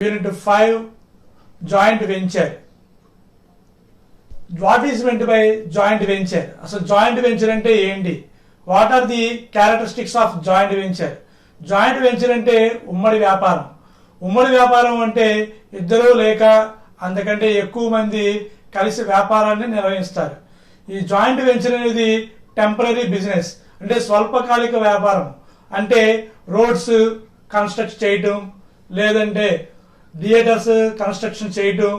Unit 5 Joint Venture. What is meant by joint venture? So joint venture ante enti? What are the characteristics of joint venture? Joint venture ante ummadi vyaparam. ఉమ్మడి వ్యాపారం అంటే ఇద్దరు లేక అంతకంటే ఎక్కువ మంది కలిసి వ్యాపారాన్ని నిర్వహిస్తారు. ఈ జాయింట్ వెంచర్ అనేది టెంపరరీ బిజినెస్ అంటే స్వల్పకాలిక వ్యాపారం. అంటే రోడ్స్ కన్స్ట్రక్ట్ చేయటం, లేదంటే థియేటర్స్ కన్స్ట్రక్షన్ చేయటం,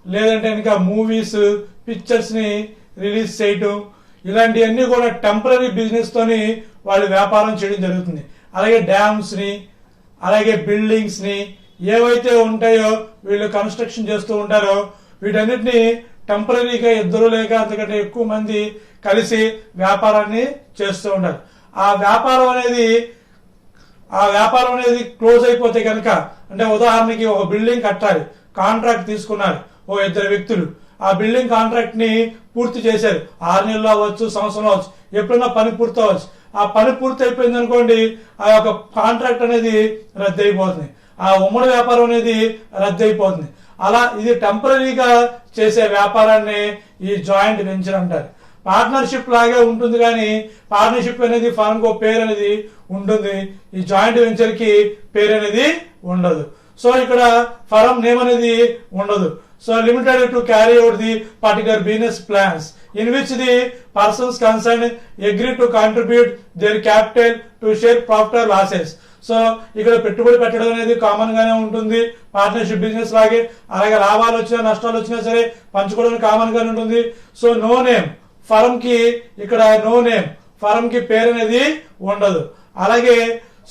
లేదంటే ఇంకా మూవీస్ పిక్చర్స్ ని రిలీజ్ చేయటం, ఇలాంటివన్నీ కూడా టెంపరరీ బిజినెస్ తోని వాళ్ళు వ్యాపారం చేయడం జరుగుతుంది. అలాగే డ్యామ్స్ ని, అలాగే బిల్డింగ్స్ ని ఏవైతే ఉంటాయో వీళ్ళు కన్స్ట్రక్షన్ చేస్తూ ఉంటారో వీటన్నిటిని టెంపరీగా ఇద్దరు లేక అంతకంటే ఎక్కువ మంది కలిసి వ్యాపారాన్ని చేస్తూ ఉంటారు. ఆ వ్యాపారం అనేది క్లోజ్ అయిపోతే కనుక, అంటే ఉదాహరణకి ఒక బిల్డింగ్ కట్టాలి, కాంట్రాక్ట్ తీసుకున్నారు ఓ ఇద్దరు వ్యక్తులు. ఆ బిల్డింగ్ కాంట్రాక్ట్ ని పూర్తి చేశారు. 6 నెలలు అవ్వచ్చు, సంవత్సరం అవ్వచ్చు, ఎప్పుడైనా పని పూర్తి అవ్వచ్చు. ఆ పని పూర్తి అయిపోయింది అనుకోండి, ఆ యొక్క కాంట్రాక్ట్ అనేది రద్దు అయిపోతుంది, ఆ ఉమ్మడి వ్యాపారం అనేది రద్దు అయిపోతుంది. అలా ఇది టెంపరీగా చేసే వ్యాపారాన్ని ఈ జాయింట్ వెంచర్ అంటారు. పార్ట్నర్షిప్ లాగే ఉంటుంది, కానీ పార్ట్నర్షిప్ అనేది ఫార్మ్ కు పేరు అనేది ఉంటుంది, ఈ జాయింట్ వెంచర్ కి పేరు అనేది ఉండదు. సో ఇక్కడ ఫర్మ్ నేమ్ అనేది ఉండదు. So limited to carry out the particular business plans in which the persons concerned agree to contribute their capital to share profit or losses. So ఇక్కడ పెట్టుబడి పెట్టడం అనేది కామన్ గానే ఉంటుంది పార్ట్నర్షిప్ బిజినెస్ లాగే. అలాగే లాభాలు వచ్చినా నష్టాలు వచ్చినా సరే పంచుకోవడానికి కామన్ గానే ఉంటుంది. సో నో నేమ్ ఫర్మ్ కి, ఇక్కడ నో నేమ్ ఫర్మ్ కి పేరు అనేది ఉండదు. అలాగే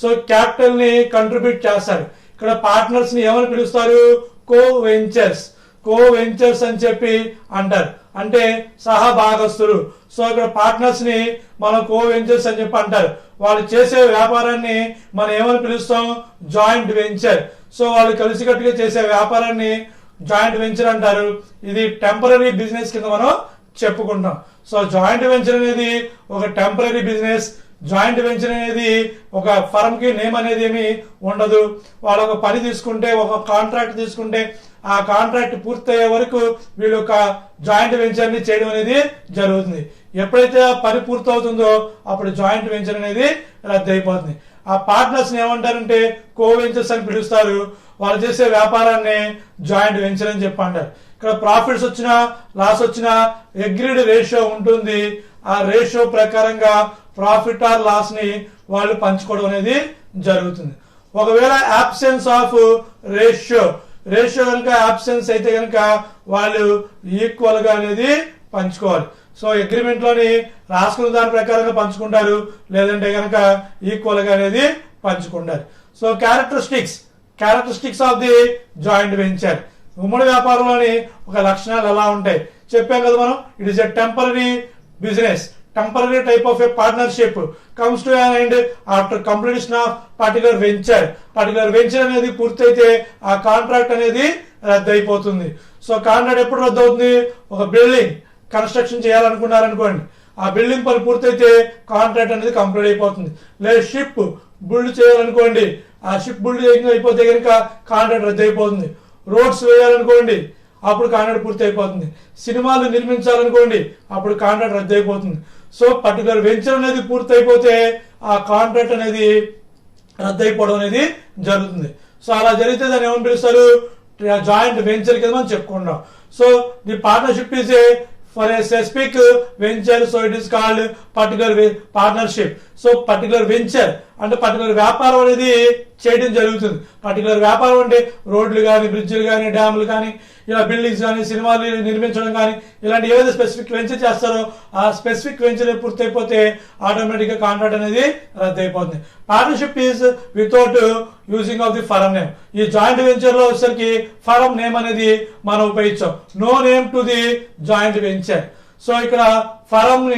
సో క్యాపిటల్ ని కంట్రిబ్యూట్ చేస్తారు. ఇక్కడ పార్ట్నర్స్ ని ఏమని పిలుస్తారు? కో వెంచర్స్ అని చెప్పి అంటారు, అంటే సహభాగస్తులు. సో ఇక్కడ పార్ట్నర్స్ ని మనం కో వెంచర్స్ అని చెప్పి అంటారు. వాళ్ళు చేసే వ్యాపారాన్ని మనం ఏమని పిలుస్తాం? Joint venture. సో వాళ్ళు కలిసికట్టుగా చేసే వ్యాపారాన్ని జాయింట్ వెంచర్ అంటారు. ఇది టెంపరరీ బిజినెస్ కింద మనం చెప్పుకుంటాం. సో జాయింట్ వెంచర్ అనేది ఒక టెంపరరీ బిజినెస్. జాయింట్ వెంచర్ అనేది ఒక ఫర్మ్ కి నేమ్ అనేది ఏమి ఉండదు. వాళ్ళు ఒక పని తీసుకుంటే, ఒక కాంట్రాక్ట్ తీసుకుంటే, ఆ కాంట్రాక్ట్ పూర్తయ్యే వరకు వీళ్ళు ఒక జాయింట్ వెంచర్ ని చేయడం అనేది జరుగుతుంది. ఎప్పుడైతే పని పూర్తవుతుందో అప్పుడు జాయింట్ వెంచర్ అనేది రద్దు అయిపోతుంది. ఆ పార్ట్నర్స్ ని ఏమంటారంటే కో వెంచర్స్ అని పిలుస్తారు. వాళ్ళు చేసే వ్యాపారాన్ని జాయింట్ వెంచర్ అని చెప్పి అంటారు. ఇక్కడ ప్రాఫిట్స్ వచ్చినా లాస్ వచ్చినా అగ్రీడ్ రేషియో ఉంటుంది. ఆ రేషియో ప్రకారంగా ప్రాఫిట్ ఆర్ లాస్ ని వాళ్ళు పంచుకోవడం అనేది జరుగుతుంది. ఒకవేళ అబ్సెన్స్ ఆఫ్ రేషియో కనుక అబ్సెన్స్ అయితే కనుక వాళ్ళు ఈక్వల్ గా అనేది పంచుకోవాలి. సో అగ్రిమెంట్ లోని రాసుకున్న దాని ప్రకారంగా పంచుకుంటారు, లేదంటే కనుక ఈక్వల్ గా అనేది పంచుకుంటారు. So characteristics of the joint venture. ఉమ్మడి వ్యాపారంలోని ఒక లక్షణాలు ఎలా ఉంటాయి చెప్పాం కదా మనం. It is a temporary business. Temporary type of a partnership comes to an end after completion of particular venture అనేది పూర్తయితే ఆ కాంట్రాక్ట్ అనేది రద్దు అయిపోతుంది. సో కాంట్రాక్ట్ ఎప్పుడు రద్దు అవుతుంది? ఒక బిల్డింగ్ కన్స్ట్రక్షన్ చేయాలనుకున్నారనుకోండి, ఆ బిల్డింగ్ పని పూర్తయితే కాంట్రాక్ట్ అనేది కంప్లీట్ అయిపోతుంది. లేదా షిప్ బిల్డ్ చేయాలనుకోండి, ఆ షిప్ బిల్డ్ అయిపోతే కనుక కాంట్రాక్ట్ రద్దు అయిపోతుంది. రోడ్స్ వేయాలనుకోండి, అప్పుడు కాంట్రాక్ట్ పూర్తి అయిపోతుంది. సినిమాలు నిర్మించాలనుకోండి, అప్పుడు కాంట్రాక్ట్ రద్దు అయిపోతుంది. సో పర్టికులర్ వెంచర్ అనేది పూర్తి అయిపోతే ఆ కాంట్రాక్ట్ అనేది రద్దు అయిపోవడం అనేది జరుగుతుంది. సో అలా జరిగితే దాన్ని ఏమని పిలుస్తారు? జాయింట్ వెంచర్ కింద మనం చెప్పుకుంటాం. So the partnership is A for a specific venture, so it is called particular partnership. So particular venture అంటే పర్టికులర్ వ్యాపారం అనేది చేయడం జరుగుతుంది. పర్టికులర్ వ్యాపారం అంటే రోడ్లు కానీ, బ్రిడ్జ్లు కానీ, డ్యాములు కానీ, ఇలా బిల్డింగ్స్ కానీ, సినిమాలు నిర్మించడం కానీ, ఇలాంటి ఏదైతే స్పెసిఫిక్ వెంచర్ చేస్తారో ఆ స్పెసిఫిక్ వెంచర్ పూర్తయిపోతే ఆటోమేటిక్ గా కాంట్రాక్ట్ అనేది రద్దు అయిపోతుంది. Partnership is without using of the firm name. ఈ జాయింట్ వెంచర్ లో వచ్చేసరికి ఫర్మ్ నేమ్ అనేది మనం ఉపయోగించాం. No name to the joint venture. So ఇక్కడ ఫర్మ్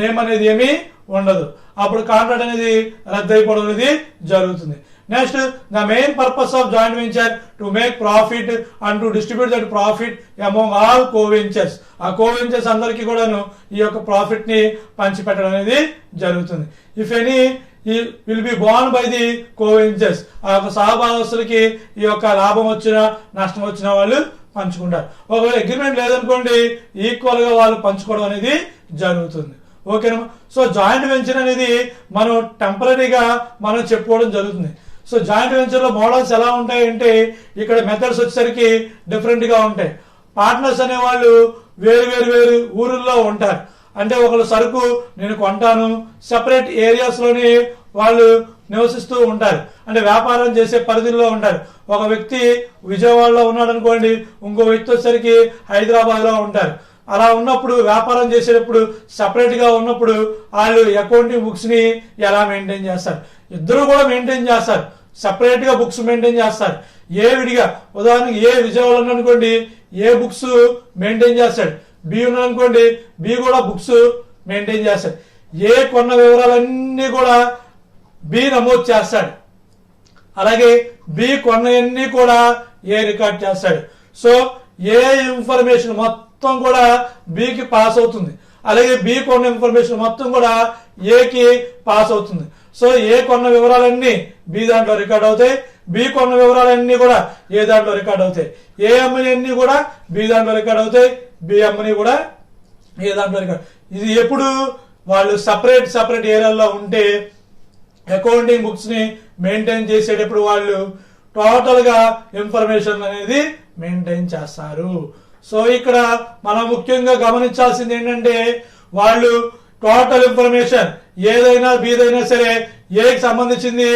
నేమ్ అనేది ఏమీ ఉండదు. అప్పుడు కాంట్రాక్ట్ అనేది రద్దు అయిపోవడం అనేది జరుగుతుంది. Next, the main purpose of joint venture to make profit and to distribute that profit among all co ventures. ఆ కో వెంచర్స్ అందరికీ కూడాను ఈ యొక్క ప్రాఫిట్ ని పంచిపెట్టడం అనేది జరుగుతుంది. If any will be born by the co-ventures. ఆ యొక్క సహభాగస్తులకి ఈ యొక్క లాభం వచ్చినా నష్టం వచ్చినా వాళ్ళు పంచుకుంటారు. ఒకవేళ అగ్రిమెంట్ లేదనుకోండి ఈక్వల్ గా వాళ్ళు పంచుకోవడం అనేది జరుగుతుంది. ఓకేనా. సో జాయింట్ వెంచర్ అనేది మనం టెంపరీగా మనం చెప్పుకోవడం జరుగుతుంది. సో జాయింట్ వెంచర్ లో మోడల్స్ ఎలా ఉంటాయి అంటే ఇక్కడ మెథడ్స్ వచ్చేసరికి డిఫరెంట్ గా ఉంటాయి. పార్ట్నర్స్ అనే వాళ్ళు వేరు వేరు వేరు ఊరుల్లో ఉంటారు. అంటే ఒకళ్ళు సరుకు నేను కొంటాను, సెపరేట్ ఏరియాస్ లోని వాళ్ళు నివసిస్తూ ఉంటారు, అంటే వ్యాపారం చేసే పరిధిలో ఉంటారు. ఒక వ్యక్తి విజయవాడలో ఉన్నాడు అనుకోండి, ఇంకో వ్యక్తి వచ్చేసరికి హైదరాబాద్ లో ఉంటారు. అలా ఉన్నప్పుడు వ్యాపారం చేసేటప్పుడు సపరేట్ గా ఉన్నప్పుడు వాళ్ళు అకౌంటింగ్ బుక్స్ ని ఎలా మెయింటైన్ చేస్తారు? ఇద్దరు కూడా మెయింటైన్ చేస్తారు, సపరేట్ గా బుక్స్ మెయింటైన్ చేస్తారు. ఏ విడిగా ఉదాహరణకి ఏ విజయవాడ అనుకోండి ఏ బుక్స్ మెయింటైన్ చేస్తాడు, బి ఉన్నాడనుకోండి బి కూడా బుక్స్ మెయింటైన్ చేస్తాడు. ఏ కొన్న వివరాలన్నీ కూడా బి నమోదు చేస్తాడు, అలాగే బి కొన్నవన్నీ కూడా ఏ రికార్డ్ చేస్తాడు. సో ఏ ఇన్ఫర్మేషన్ మొత్తం కూడా బికి పాస్ అవుతుంది, అలాగే బి కొన్న ఇన్ఫర్మేషన్ మొత్తం కూడా ఏకి పాస్ అవుతుంది. సో ఏ కొన్న వివరాలన్నీ బి దాంట్లో రికార్డ్ అవుతాయి, బి కొన్న వివరాలన్నీ కూడా ఏ దాంట్లో రికార్డ్ అవుతాయి, ఏ అమ్మని అన్ని కూడా బి దాంట్లో రికార్డ్ అవుతాయి, బి అమ్మని కూడా ఏ దాంట్లో రికార్డ్. ఇది ఎప్పుడు వాళ్ళు సపరేట్ ఏరియాలో ఉంటే అకౌంటింగ్ బుక్స్ ని మెయింటైన్ చేసేటప్పుడు వాళ్ళు టోటల్ గా ఇన్ఫర్మేషన్ అనేది మెయింటైన్ చేస్తారు. సో ఇక్కడ మనం ముఖ్యంగా గమనించాల్సింది ఏంటంటే వాళ్ళు టోటల్ ఇన్ఫర్మేషన్ ఏదైనా బీదైనా సరే ఏకి సంబంధించింది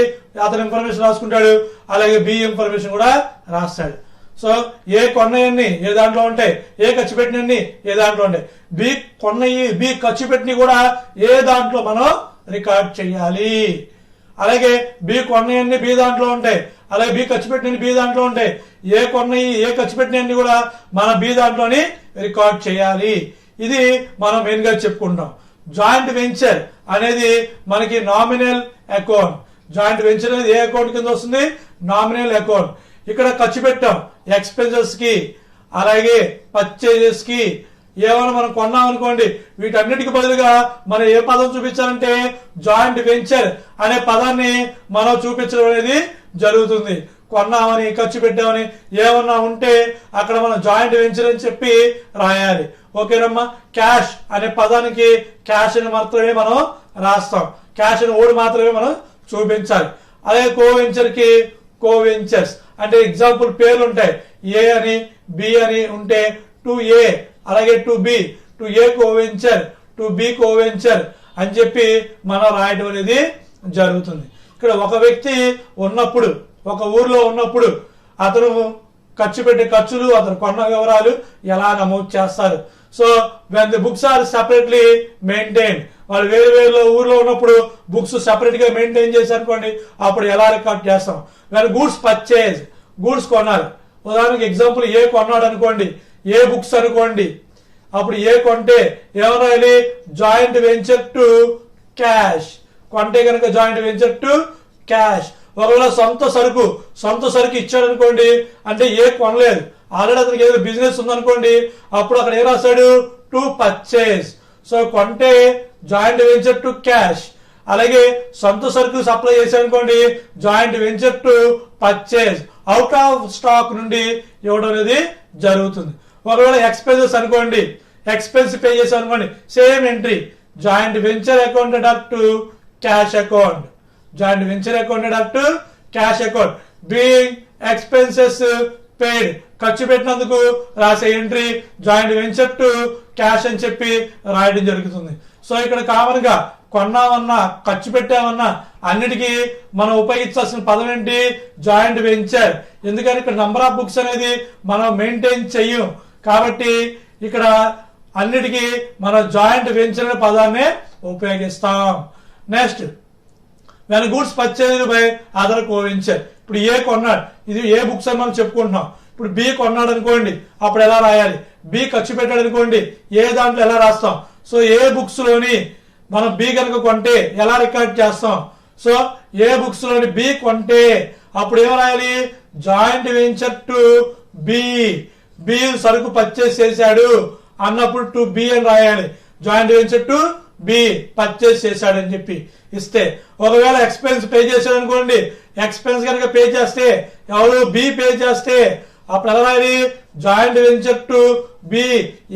అతను ఇన్ఫర్మేషన్ రాసుకుంటాడు, అలాగే బి ఇన్ఫర్మేషన్ కూడా రాస్తాడు. సో ఏ కొన్నయన్ని ఏ దాంట్లో ఉంటాయి, ఏ ఖర్చు పెట్టినన్ని ఏ దాంట్లో ఉంటాయి, బి కొన్నయి బి ఖర్చు పెట్టినవి కూడా ఏ దాంట్లో మనం రికార్డ్ చేయాలి. అలాగే బి కొన్నయన్ని బి దాంట్లో ఉంటాయి, అలాగే బి ఖర్చు పెట్టినవి బి దాంట్లో ఉంటాయి. ఏ కొన్నయి ఏ ఖర్చు పెట్టినన్ని కూడా మన బి దాంట్లోని రికార్డ్ చేయాలి. ఇది మనం మెయిన్ గా చెప్పుకుంటాం. జాయింట్ వెంచర్ అనేది మనకి నామినల్ అకౌంట్. జాయింట్ వెంచర్ అనేది ఏ అకౌంట్ కింద వస్తుంది? Nominal account. ఇక్కడ ఖర్చు పెట్టాం ఎక్స్పెన్సెస్ కి, అలాగే పర్చేజెస్ కి. ఏమైనా మనం కొన్నాం అనుకోండి, వీటన్నిటికి బదులుగా మనం ఏ పదం చూపించాలంటే జాయింట్ వెంచర్ అనే పదాన్ని మనం చూపించడం అనేది జరుగుతుంది. కొన్నామని ఖర్చు పెట్టామని ఏమన్నా ఉంటే అక్కడ మనం జాయింట్ వెంచర్ అని చెప్పి రాయాలి. ఓకేనమ్మా. క్యాష్ అనే పదానికి క్యాష్ అని మాత్రమే మనం రాస్తాం, క్యాష్ అని ఓడి మాత్రమే మనం చూపించాలి. అలాగే కోవెంచర్ కి కోవెంచర్స్ అంటే ఎగ్జాంపుల్ పేర్లు ఉంటాయి, ఏ అని బి అని ఉంటే టు ఏ, అలాగే to be, to A co-venturer, to be co-venturer అని చెప్పి మనం రాయడం అనేది జరుగుతుంది. ఇక్కడ ఒక వ్యక్తి ఉన్నప్పుడు, ఒక ఊర్లో ఉన్నప్పుడు అతను ఖర్చు పెట్టే ఖర్చులు, అతను కొన్న వివరాలు ఎలా నమోదు చేస్తారు? So when the books are separately maintain, వాళ్ళు వేరు వేరు ఊర్లో ఉన్నప్పుడు బుక్స్ సెపరేట్ గా మెయింటైన్ చేశారనుకోండి, అప్పుడు ఎలా రికార్డ్ చేస్తాం? వెన్ గూడ్స్ పర్చేజ్, గూడ్స్ కొన్నారు, ఉదాహరణకి ఎగ్జాంపుల్ ఏ కొన్నాడు అనుకోండి, ఏ బుక్స్ అనుకోండి, అప్పుడు ఏ కొంటే ఏమరాయాలి? Joint venture to cash. కొంటే కనుక జాయింట్ వెంచర్ టు క్యాష్. ఒకవేళ సొంత సరుకు ఇచ్చాడు అనుకోండి, అంటే ఏ కొనలేదు, ఆల్రెడీ అతనికి ఏదో బిజినెస్ ఉందనుకోండి, అప్పుడు అక్కడ ఏ రాశాడు? To purchase. సో కొంటే జాయింట్ వెంచర్ టు క్యాష్. అలాగే సొంత సరుకు సప్లై చేశాడు అనుకోండి, joint venture to purchase. Out of stock నుండి ఇవ్వడం అనేది జరుగుతుంది. ఒకవేళ ఎక్స్పెన్సెస్ అనుకోండి, ఎక్స్పెన్స్ పే చేశాను అనుకోండి, same entry, joint venture accounted up to cash account. Joint venture accounted up to cash account. Being expenses paid, ఖర్చు పెట్టినందుకు రాసే entry joint venture to cash అని చెప్పి రాయడం జరుగుతుంది. సో ఇక్కడ కామన్ గా కొన్నామన్నా ఖర్చు పెట్టామన్నా అన్నిటికీ మనం ఉపయోగించాల్సిన పదం ఏంటి? Joint venture. ఎందుకని ఇక్కడ నంబర్ ఆఫ్ బుక్స్ అనేది మనం మెయింటైన్ చెయ్యం కాబట్టి ఇక్కడ అన్నిటికీ మనం జాయింట్ వెంచర్ అనే పదాన్ని ఉపయోగిస్తాం. Next when goods purchased by other co-venturer. ఇప్పుడు ఏ కొన్నాడు, ఇది ఏ బుక్స్ అని మనం చెప్పుకుంటున్నాం. ఇప్పుడు బి కొన్నాడు అనుకోండి, అప్పుడు ఎలా రాయాలి? బి ఖర్చు పెట్టాడు అనుకోండి, ఏ దాంట్లో ఎలా రాస్తాం? సో ఏ బుక్స్ లోని మనం బి కనుక కొంటే ఎలా రికార్డ్ చేస్తాం? సో ఏ బుక్స్ లోని బి కొంటే అప్పుడు ఏం రాయాలి? Joint venture to B. B సరుకు పర్చేస్ చేశాడు అన్నప్పుడు టు బి అని రాయాలి. Joint venture to B purchase చేశాడని చెప్పి ఇస్తే, ఒకవేళ ఎక్స్పెన్స్ పే చేశాడు అనుకోండి, ఎక్స్పెన్స్ కనుక పే చేస్తే ఎవరు బి పే చేస్తే అప్పుడు ఎలా రాయాలి? జాయింట్ వెంచర్ టు బి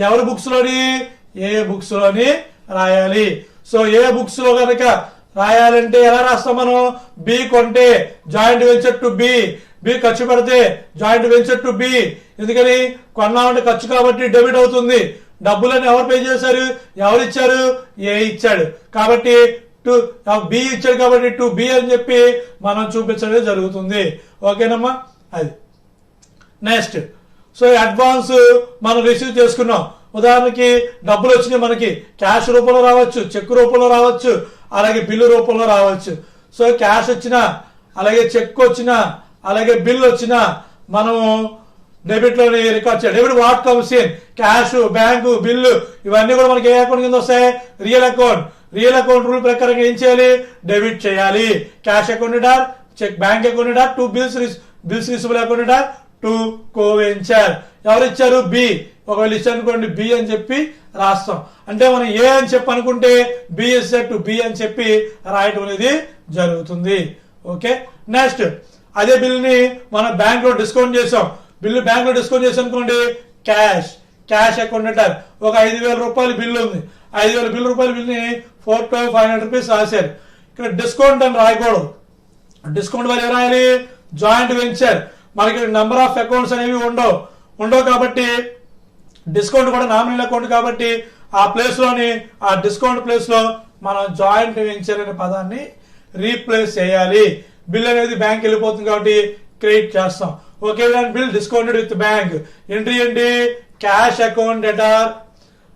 ఎవరి బుక్స్ లోని? ఏ బుక్స్ లోని రాయాలి. సో ఏ బుక్స్ లో కనుక రాయాలంటే ఎలా రాస్తాం మనం? బి కొంటే joint venture to B, B ఖర్చు పెడితే జాయింట్ వెంచర్ టు బి. ఎందుకని? కొన్నామంటే ఖర్చు కాబట్టి డెబిట్ అవుతుంది. డబ్బులను ఎవరు పే చేశారు? ఎవరు ఇచ్చారు? ఏ ఇచ్చాడు కాబట్టి టు బి ఇచ్చాడు కాబట్టి టు బి అని చెప్పి మనం చూపించడం జరుగుతుంది. ఓకేనమ్మా? అది నెక్స్ట్. సో అడ్వాన్స్ మనం రిసీవ్ చేసుకున్నాం. ఉదాహరణకి డబ్బులు వచ్చినాయి మనకి, క్యాష్ రూపంలో రావచ్చు, చెక్ రూపంలో రావచ్చు, అలాగే బిల్లు రూపంలో రావచ్చు. సో క్యాష్ వచ్చినా, అలాగే చెక్ వచ్చినా, అలాగే బిల్ వచ్చినా మనము డెబిట్ లోని రికార్డ్ చేయాలి. Debit what comes in? Cash, bank, bill ఇవన్నీ కూడా మనకి ఏ అకౌంట్ కింద వస్తాయి? Real account. Real account rule ప్రకారం ఏం చేయాలి? డెబిట్ చేయాలి. Cash account or cheque bank account or to bills receivable account or to coventurer. ఎవరు ఇచ్చారు? బి. ఒకవేళ ఇచ్చారు అనుకోండి బి అని చెప్పి రాస్తాం. అంటే మనం ఏ అని చెప్పి అనుకుంటే బి ఇస్ టు బి అని చెప్పి రాయటం అనేది జరుగుతుంది. ఓకే. నెక్స్ట్, అదే బిల్ ని మనం బ్యాంక్ లో డిస్కౌంట్ చేసాం. బిల్లు బ్యాంక్ లో డిస్కౌంట్ చేసాం అనుకోండి, క్యాష్. క్యాష్ అకౌంట్ అంటారు. ఒక 5,000 రూపాయల బిల్లు ఉంది. 5,000 రూపాయల బిల్లుని 4,500 రూపీస్ రాశారు. ఇక్కడ డిస్కౌంట్ అని రాయకూడదు. డిస్కౌంట్ వాల్యూ రాయాలి? Joint venture. మనకి నెంబర్ ఆఫ్ అకౌంట్స్ అనేవి ఉండవు కాబట్టి డిస్కౌంట్ కూడా నామినల్ అకౌంట్ కాబట్టి ఆ ప్లేస్ లోని, ఆ డిస్కౌంట్ ప్లేస్ లో మనం జాయింట్ వెంచర్ అనే పదాన్ని రీప్లేస్ చేయాలి. బిల్ అనేది బ్యాంక్ వెళ్ళిపోతుంది కాబట్టి క్రెడిట్ చేస్తాం. Okay, bill discounted with bank. Entry ఏంటి? Cash account debtor,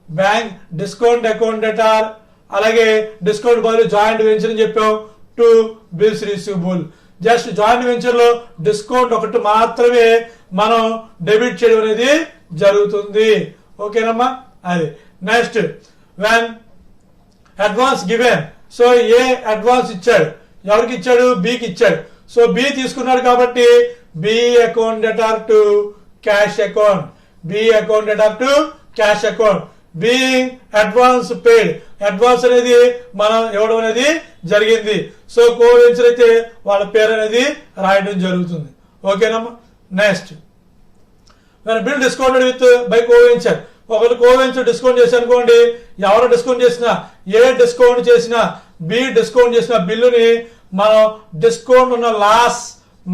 bank discount account debtor, అలాగే డిస్కౌంట్ బదులు జాయింట్ వెంచర్ అని చెప్పాం to bills receivable. Just joint venture లో డిస్కౌంట్ ఒకటి మాత్రమే మనం డెబిట్ చేయడం అనేది జరుగుతుంది. ఓకేనమ్మా? అది next, when advance given. So A advance ఇచ్చాడు, ఎవరికి ఇచ్చాడు? బికి ఇచ్చాడు. సో బి తీసుకున్నాడు కాబట్టి B account debtor to cash account, B account debtor to cash account. Being advance paid, advance అనేది మనం ఇవ్వడం అనేది జరిగింది. సో కోవెంచర్ అయితే వాళ్ళ పేరు అనేది రాయడం జరుగుతుంది. ఓకేనమ్మా? Next, bill discounted with by co-venturer. ఒకరు కోవెంచర్ డిస్కౌంట్ చేసి అనుకోండి, ఎవరు డిస్కౌంట్ చేసినా, ఏ డిస్కౌంట్ చేసినా, బి డిస్కౌంట్ చేసిన బిల్లుని మనం డిస్కౌంట్ ఉన్న లాస్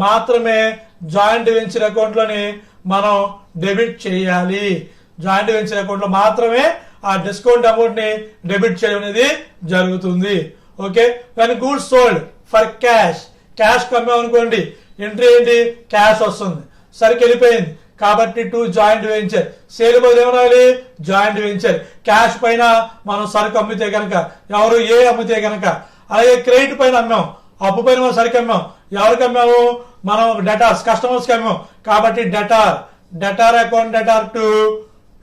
మాత్రమే జాయింట్ వెంచర్ అకౌంట్ లోని మనం డెబిట్ చేయాలి. జాయింట్ వెంచర్ అకౌంట్ లో మాత్రమే ఆ డిస్కౌంట్ అమౌంట్ ని డెబిట్ చేయడం అనేది జరుగుతుంది. Okay. When goods sold for cash, cash కమ్మాం అనుకోండి, ఎంట్రీ ఏంటి? క్యాష్ వస్తుంది. సరికి వెళ్ళిపోయింది కాబట్టి టు జాయింట్ వెంచర్. సేల్ బదులు ఏం రాయాలి? Joint venture. క్యాష్ పైన మనం సరుకు అమ్మితే కనుక ఎవరు? ఏ అమ్మితే కనుక. అలాగే క్రెడిట్ పైన అమ్మాం, అప్పు పైన మనం సరుకు అమ్మాం, ఎవరికి అమ్మాము? మనం డెటార్స్, కస్టమర్స్ కి అమ్మాం కాబట్టి debtor account debtor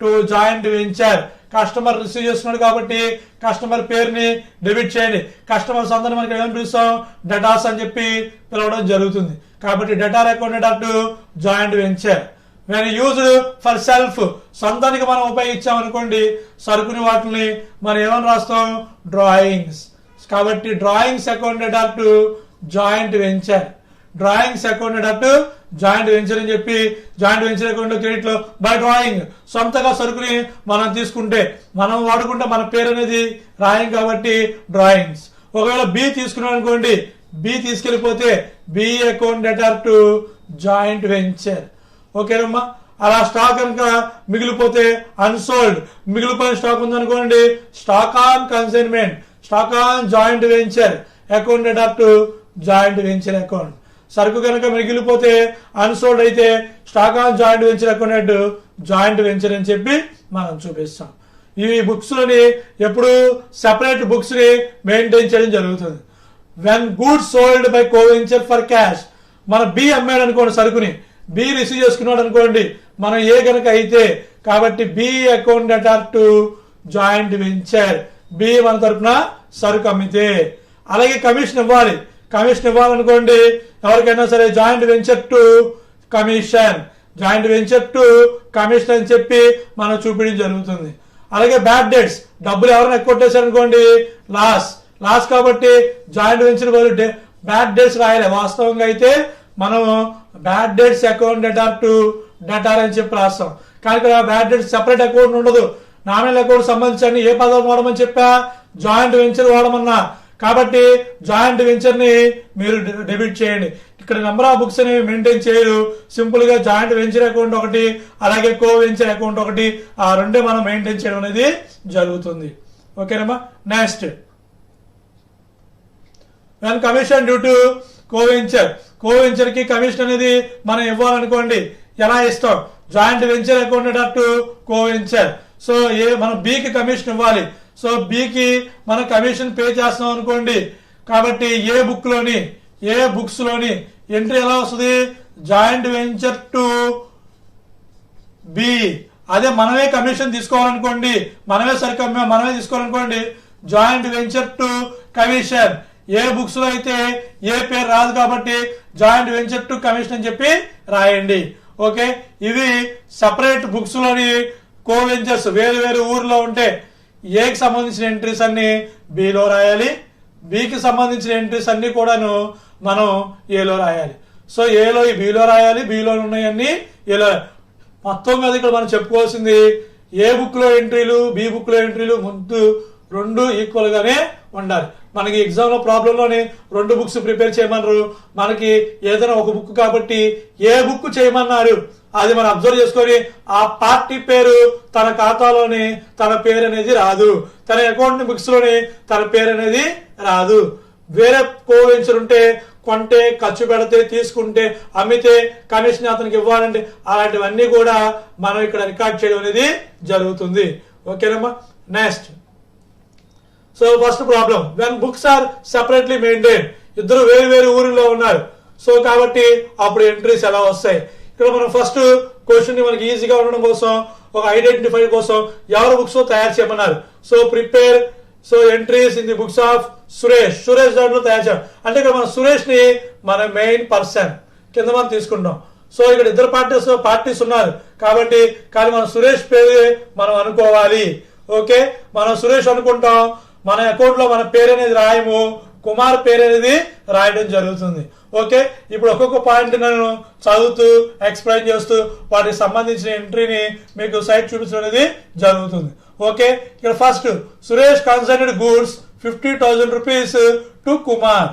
to joint venture. Customer receive చేస్తున్నాడు కాబట్టి కస్టమర్ పేరుని డెబిట్ చేయండి. కస్టమర్స్ అందరూ మనకి ఏం పిలుస్తాం? డెటార్స్ అని చెప్పి పిలవడం జరుగుతుంది. కాబట్టి debtor account debtor to joint venture. When used for self, సొంతానికి మనం ఉపయోగించాం అనుకోండి సరుకుని, వాటిని మనం ఏమని రాస్తాం? డ్రాయింగ్స్. కాబట్టి drawings account debtor to joint venture. Drawings account debtor to joint venture అని చెప్పి జాయింట్ వెంచర్ అకౌంట్ క్రెడిట్ లో బై డ్రాయింగ్. సొంతగా సరుకుని మనం తీసుకుంటే, మనం వాడుకుంటే మన పేరు అనేది రాయం కాబట్టి డ్రాయింగ్స్. ఒకవేళ బి తీసుకున్నాం అనుకోండి, బి తీసుకెళ్లిపోతే B account debtor to joint venture. ఓకేనమ్మా? అలా స్టాక్ కనుక మిగిలిపోతే అన్సోల్డ్, మిగిలిపోయిన స్టాక్ ఉందనుకోండి stock on consignment, stock on joint venture account debtor to joint venture account. సరుకు కనుక మిగిలిపోతే అన్సోల్డ్ అయితే stock on joint venture account joint venture అని చెప్పి మనం చూపిస్తాం. ఈ బుక్స్ లోని ఎప్పుడు సెపరేట్ బుక్స్ ని మెయింటైన్ చేయడం జరుగుతుంది. When goods sold by co-venturer for cash, మన బి అమ్మాడు అనుకోండి సరుకుని, బి రిసీవ్ చేసుకున్నాడు అనుకోండి, మనం ఏ కనుక అయితే కాబట్టి B account debtor to joint venture. B మన తరఫున సరుకు అమ్మితే. అలాగే కమిషన్ ఇవ్వాలి. కమిషన్ ఇవ్వాలనుకోండి ఎవరికైనా సరే joint venture to commission, joint venture to commission అని చెప్పి మనం చూపించడం జరుగుతుంది. అలాగే బ్యాడ్ డెట్స్, డబ్బులు ఎవరైనా ఎక్కొట్టేశారు అనుకోండి లాస్ కాబట్టి జాయింట్ వెంచర్ బదులు బ్యాడ్ డెట్స్ రాయాలి. వాస్తవంగా అయితే మనం bad debts account debtor to debtor అని చెప్పి రాస్తాం. కానీ ఇక్కడ బ్యాడ్ డెట్స్ సెపరేట్ అకౌంట్ ఉండదు. నామినల్ అకౌంట్ సంబంధించి ఏ పదం వాడమని చెప్పా, జాయింట్ వెంచర్ వాడమన్నా. కాబట్టి జాయింట్ వెంచర్ ని మీరు డెబిట్ చేయండి. ఇక్కడ నెంబర్ ఆఫ్ బుక్స్ అనేవి మెయింటైన్ చేయరు. సింపుల్ గా జాయింట్ వెంచర్ అకౌంట్ ఒకటి, అలాగే కో వెంచర్ అకౌంట్ ఒకటి, ఆ రెండే మనం మెయింటైన్ చేయడం అనేది జరుగుతుంది. ఓకేనమ్మా. Next, when commission due to co-venturer కి కమిషన్ అనేది మనం ఇవ్వాలనుకోండి, ఎలా ఇస్తాం? Joint venture account to co-venturer. So మనం బి కి కమిషన్ ఇవ్వాలి. సో బి కి మనం కమిషన్ పే చేస్తున్నాం అనుకోండి. కాబట్టి ఏ బుక్స్ లోని ఎంట్రీ ఎలా వస్తుంది? Joint venture to B. అదే మనమే కమిషన్ తీసుకోవాలనుకోండి, మనమే తీసుకోవాలనుకోండి, joint venture to commission. A books లో అయితే ఏ పేరు రాదు కాబట్టి జాయింట్ వెంచర్ టు కమిషన్ అని చెప్పి రాయండి. ఓకే, ఇవి సపరేట్ బుక్స్ లోని కో వెంచర్స్ వేరు ఊర్లో ఉంటే ఏకి సంబంధించిన ఎంట్రీస్ అన్ని బిలో రాయాలి, బికి సంబంధించిన ఎంట్రీస్ అన్ని కూడాను మనం ఏలో రాయాలి. సో ఏలో బిలో రాయాలి, బిలో ఉన్నాయన్ని ఏలో. మొత్తం మీద ఇక్కడ మనం చెప్పుకోవాల్సింది ఏ బుక్ లో ఎంట్రీలు, బి బుక్ లో ఎంట్రీలు ముందు రెండు ఈక్వల్ గానే ఉండాలి. మనకి ఎగ్జామ్ లో ప్రాబ్లం లోని 2 బుక్స్ ప్రిపేర్ చేయమన్నారు. మనకి ఏదైనా ఒక బుక్ కాబట్టి ఏ బుక్ చేయమన్నారు అది మనం అబ్జర్వ్ చేసుకొని ఆ పార్టీ పేరు తన ఖాతాలోని తన పేరు అనేది రాదు, తన అకౌంట్ బుక్స్ లోని తన పేరు అనేది రాదు. వేరే కోవెంచర్ ఉంటే కొంటే, ఖర్చు పెడితే, తీసుకుంటే, అమ్మితే కమిషన్ అతనికి ఇవ్వాలంటే అలాంటివన్నీ కూడా మనం ఇక్కడ రికార్డ్ చేయడం అనేది జరుగుతుంది. ఓకేనమ్మా. Next, so first problem, when books are separately maintain. ఇద్దరు వేరు ఊరిలో ఉన్నారు. సో కాబట్టి అప్పుడు ఎంట్రీస్ ఎలా వస్తాయి? ఇక్కడ మనం ఫస్ట్ క్వశ్చన్ ని మనకి ఈజీగా ఉండడం కోసం, ఒక ఐడెంటిఫై కోసం ఎవరు బుక్స్ తయారు చేయమన్నారు. So prepare entries in the books of Suresh దాంట్లో తయారు చేయాలి. అంటే ఇక్కడ మన సురేష్ ని మన మెయిన్ పర్సన్ కింద మనం తీసుకుంటాం. సో ఇక్కడ ఇద్దరు పార్టీస్ ఉన్నారు కాబట్టి, కానీ మన సురేష్ పేరు మనం అనుకోవాలి. ఓకే, మనం సురేష్ అనుకుంటాం, మన అకౌంట్ లో మన పేరు అనేది రాయము, కుమార్ పేరు అనేది రాయడం జరుగుతుంది. ఓకే, ఇప్పుడు ఒక్కొక్క పాయింట్ నేను చదువుతూ ఎక్స్ప్లెయిన్ చేస్తూ వాటికి సంబంధించిన ఎంట్రీని మీకు సైట్ చూపించడం అనేది జరుగుతుంది. ఓకే, ఇక్కడ first Suresh concerned goods 50,000 rupees to Kumar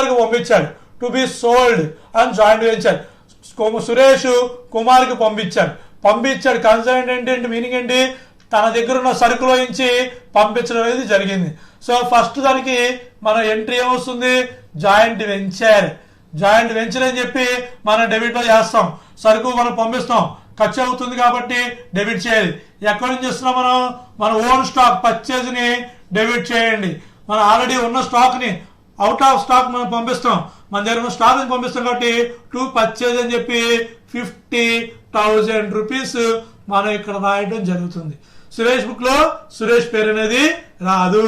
కి పంపించాడు to be sold and joint venture. Suresh Kumar కి పంపించాడు. కన్సర్న్ ఏంటి, మీనింగ్ ఏంటి? తన దగ్గర ఉన్న సరుకులో నుంచి పంపించడం అనేది జరిగింది. సో ఫస్ట్ దానికి మన ఎంట్రీ ఏమొస్తుంది? జాయింట్ వెంచర్ అని చెప్పి మనం డెబిట్ లో చేస్తాం. సరుకు మనం పంపిస్తాం, ఖర్చు అవుతుంది కాబట్టి డెబిట్ చేయాలి. ఎక్కడి నుంచి ఇస్తున్నాం? మన ఓన్ స్టాక్ పర్చేజ్ ని డెబిట్ చేయండి. మనం ఆల్రెడీ ఉన్న స్టాక్ ని అవుట్ ఆఫ్ స్టాక్ మనం పంపిస్తాం, మన దగ్గర ఉన్న స్టాక్ ని పంపిస్తాం కాబట్టి టు పర్చేజ్ అని చెప్పి 50,000 రూపీస్ మనం ఇక్కడ రాయడం జరుగుతుంది. సురేష్ బుక్ లో సురేష్ పేరు అనేది రాదు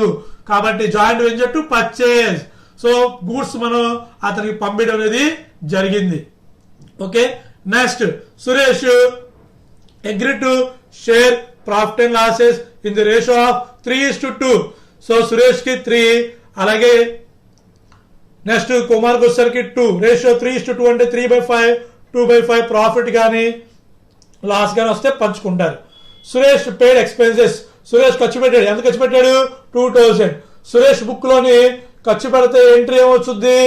కాబట్టి joint venture to purchase. So goods మనం అతనికి పంపించడం అనేది జరిగింది. Okay, next, Suresh agree to share profit and losses in the ratio of 3:2. So Suresh కి 3, అలాగే నెక్స్ట్ కుమార్ కి వచ్చేసరికి 2. రేషియో 3:2 అంటే 3/5, 2/5 ప్రాఫిట్ గానీ లాస్ గానీ వస్తే పంచుకుంటారు. సురేష్ పేడ్ ఎక్స్పెన్సెస్. సురేష్ ఖర్చు పెట్టాడు. ఎంత ఖర్చు పెట్టాడు? 2,000. సురేష్ బుక్ లోని ఖర్చు పెడితే ఎంట్రీ ఏమొచ్చుద్ది?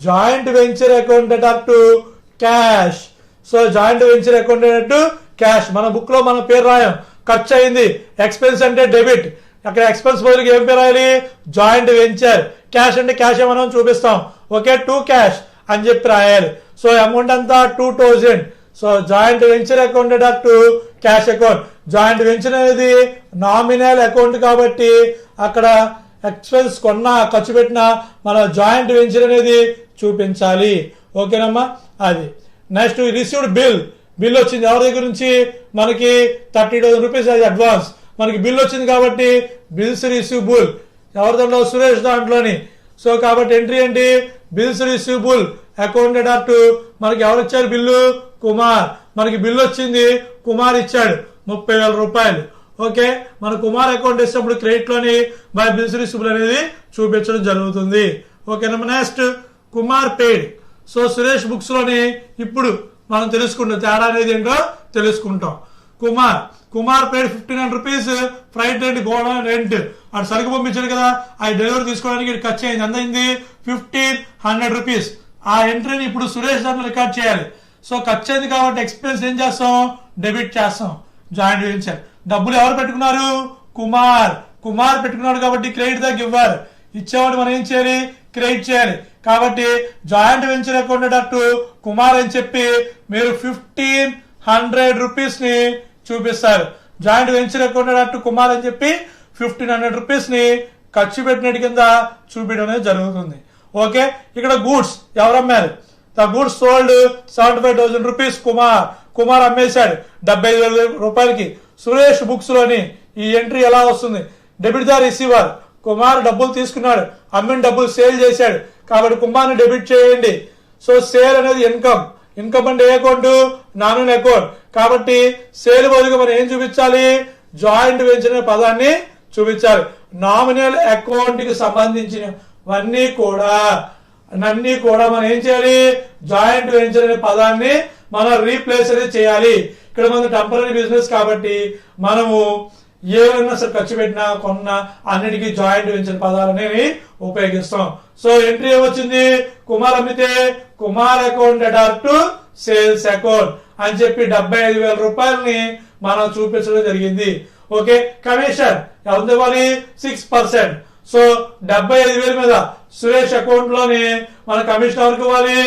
Joint venture account debtor to cash. So joint venture account debtor to cash. మన బుక్ లో మన పేరు రాయం, ఖర్చు అయింది. ఎక్స్పెన్స్ అంటే డెబిట్, అక్కడ ఎక్స్పెన్స్ బదులుకి ఏం పేరు రాయాలి? Joint venture. క్యాష్ అంటే క్యాష్ మనం చూపిస్తాం. ఓకే, టు క్యాష్ అని చెప్పి రాయాలి. సో అమౌంట్ అంతా 2,000. So joint venture account debtor to cash account. Joint venture అనేది నామినల్ అకౌంట్ కాబట్టి అక్కడ ఎక్స్పెన్స్ కొన్నా ఖర్చు పెట్టినా మన జాయింట్ వెంచర్ అనేది చూపించాలి. ఓకేనమ్మా, అది. నెక్స్ట్, రిసీవ్డ్ బిల్ వచ్చింది ఎవరి దగ్గర నుంచి? మనకి 30,000 రూపీస్ అది అడ్వాన్స్. మనకి బిల్ వచ్చింది కాబట్టి బిల్స్ రిసీవబుల్ ఎవరి దాంట్లో? సురేష్ దాంట్లోని. సో కాబట్టి ఎంట్రీ ఏంటి? Bills receivable account debtor to. మనకి ఎవరు ఇచ్చారు బిల్లు? కుమార్. మనకి బిల్లు వచ్చింది, కుమార్ ఇచ్చాడు 30,000 రూపాయలు. ఓకే, మన కుమార్ అకౌంట్ వేసినప్పుడు క్రెడిట్ లోని బై బిల్స్ రిసీవబుల్ అనేది చూపించడం జరుగుతుంది. ఓకేనా. నెక్స్ట్ కుమార్ పేడ్. సో సురేష్ బుక్స్ లోని ఇప్పుడు మనం తెలుసుకుంటాం తేడా అనేది ఏంటో తెలుసుకుంటాం. కుమార్ పేడ్ 1500 rupees flight rent, godown rent, అటు సరుకు పంపించాడు కదా, అది డెలివరీ తీసుకోవడానికి ఖర్చు అయింది. ఎంత అయింది? 1500 రూపీస్. ఆ ఎంట్రీని ఇప్పుడు సురేష్ దాంట్లో రికార్డ్ చేయాలి. సో ఖర్చు అయింది కాబట్టి ఎక్స్పెన్స్ ఏం చేస్తాం? డెబిట్ చేస్తాం. జాయింట్ వెంచర్ డబ్బులు ఎవరు పెట్టుకున్నారు? కుమార్ పెట్టుకున్నాడు కాబట్టి క్రెడిట్ ద గివర్. ఇచ్చేవాడు మనం ఏం చేయాలి? క్రెడిట్ చేయాలి. కాబట్టి జాయింట్ వెంచర్ అకౌంట్ అటు కుమార్ అని చెప్పి మీరు 1500 రూపీస్ ని చూపిస్తారు. జాయింట్ వెంచర్ అకౌంట్ అటు కుమార్ అని చెప్పి 1500 రూపీస్ ని ఖర్చు పెట్టినట్టు కింద చూపించడం అనేది జరుగుతుంది. ఓకే, ఇక్కడ గూడ్స్ ఎవరు అమ్మారు? The goods sold 75,000 rupees. Kumar అమ్మేశాడు 75,000 రూపాయలకి. సురేష్ బుక్స్ లోని ఈ ఎంట్రీ ఎలా వస్తుంది? Debit the receiver. కుమార్ డబ్బులు తీసుకున్నాడు, అమ్మిన డబ్బులు సేల్ చేశాడు కాబట్టి కుమార్ని డెబిట్ చేయండి. సో సేల్ అనేది ఇన్కమ్ అంటే ఏ అకౌంట్? Non account. కాబట్టి సేల్ బదులుగా మనం ఏం చూపించాలి? జాయింట్ వెంచర్ అనే పదాన్ని చూపించాలి. నామినల్ అకౌంట్ కి సంబంధించినవన్నీ కూడా మనం ఏం చేయాలి? జాయింట్ వెంచర్ అనే పదాన్ని మనం రీప్లేస్ అనేది చేయాలి. ఇక్కడ మన టెంపరరీ బిజినెస్ కాబట్టి మనము ఏమైనా సరే ఖర్చు పెట్టినా కొన్నా అన్నిటికీ జాయింట్ వెంచర్ పదాలు అనేవి ఉపయోగిస్తాం. సో ఎంట్రీ ఏమొచ్చింది? కుమార్ అమ్మితే Kumar account Ador to sales account అని చెప్పి 75,000 రూపాయలని మనం చూపించడం జరిగింది. ఓకే, కమిషన్ ఎంత ఇవ్వాలి? 6%. సో 75,000 మీద సురేష్ అకౌంట్ లోని మన కమిషన్ ఎవరికి ఇవ్వాలి?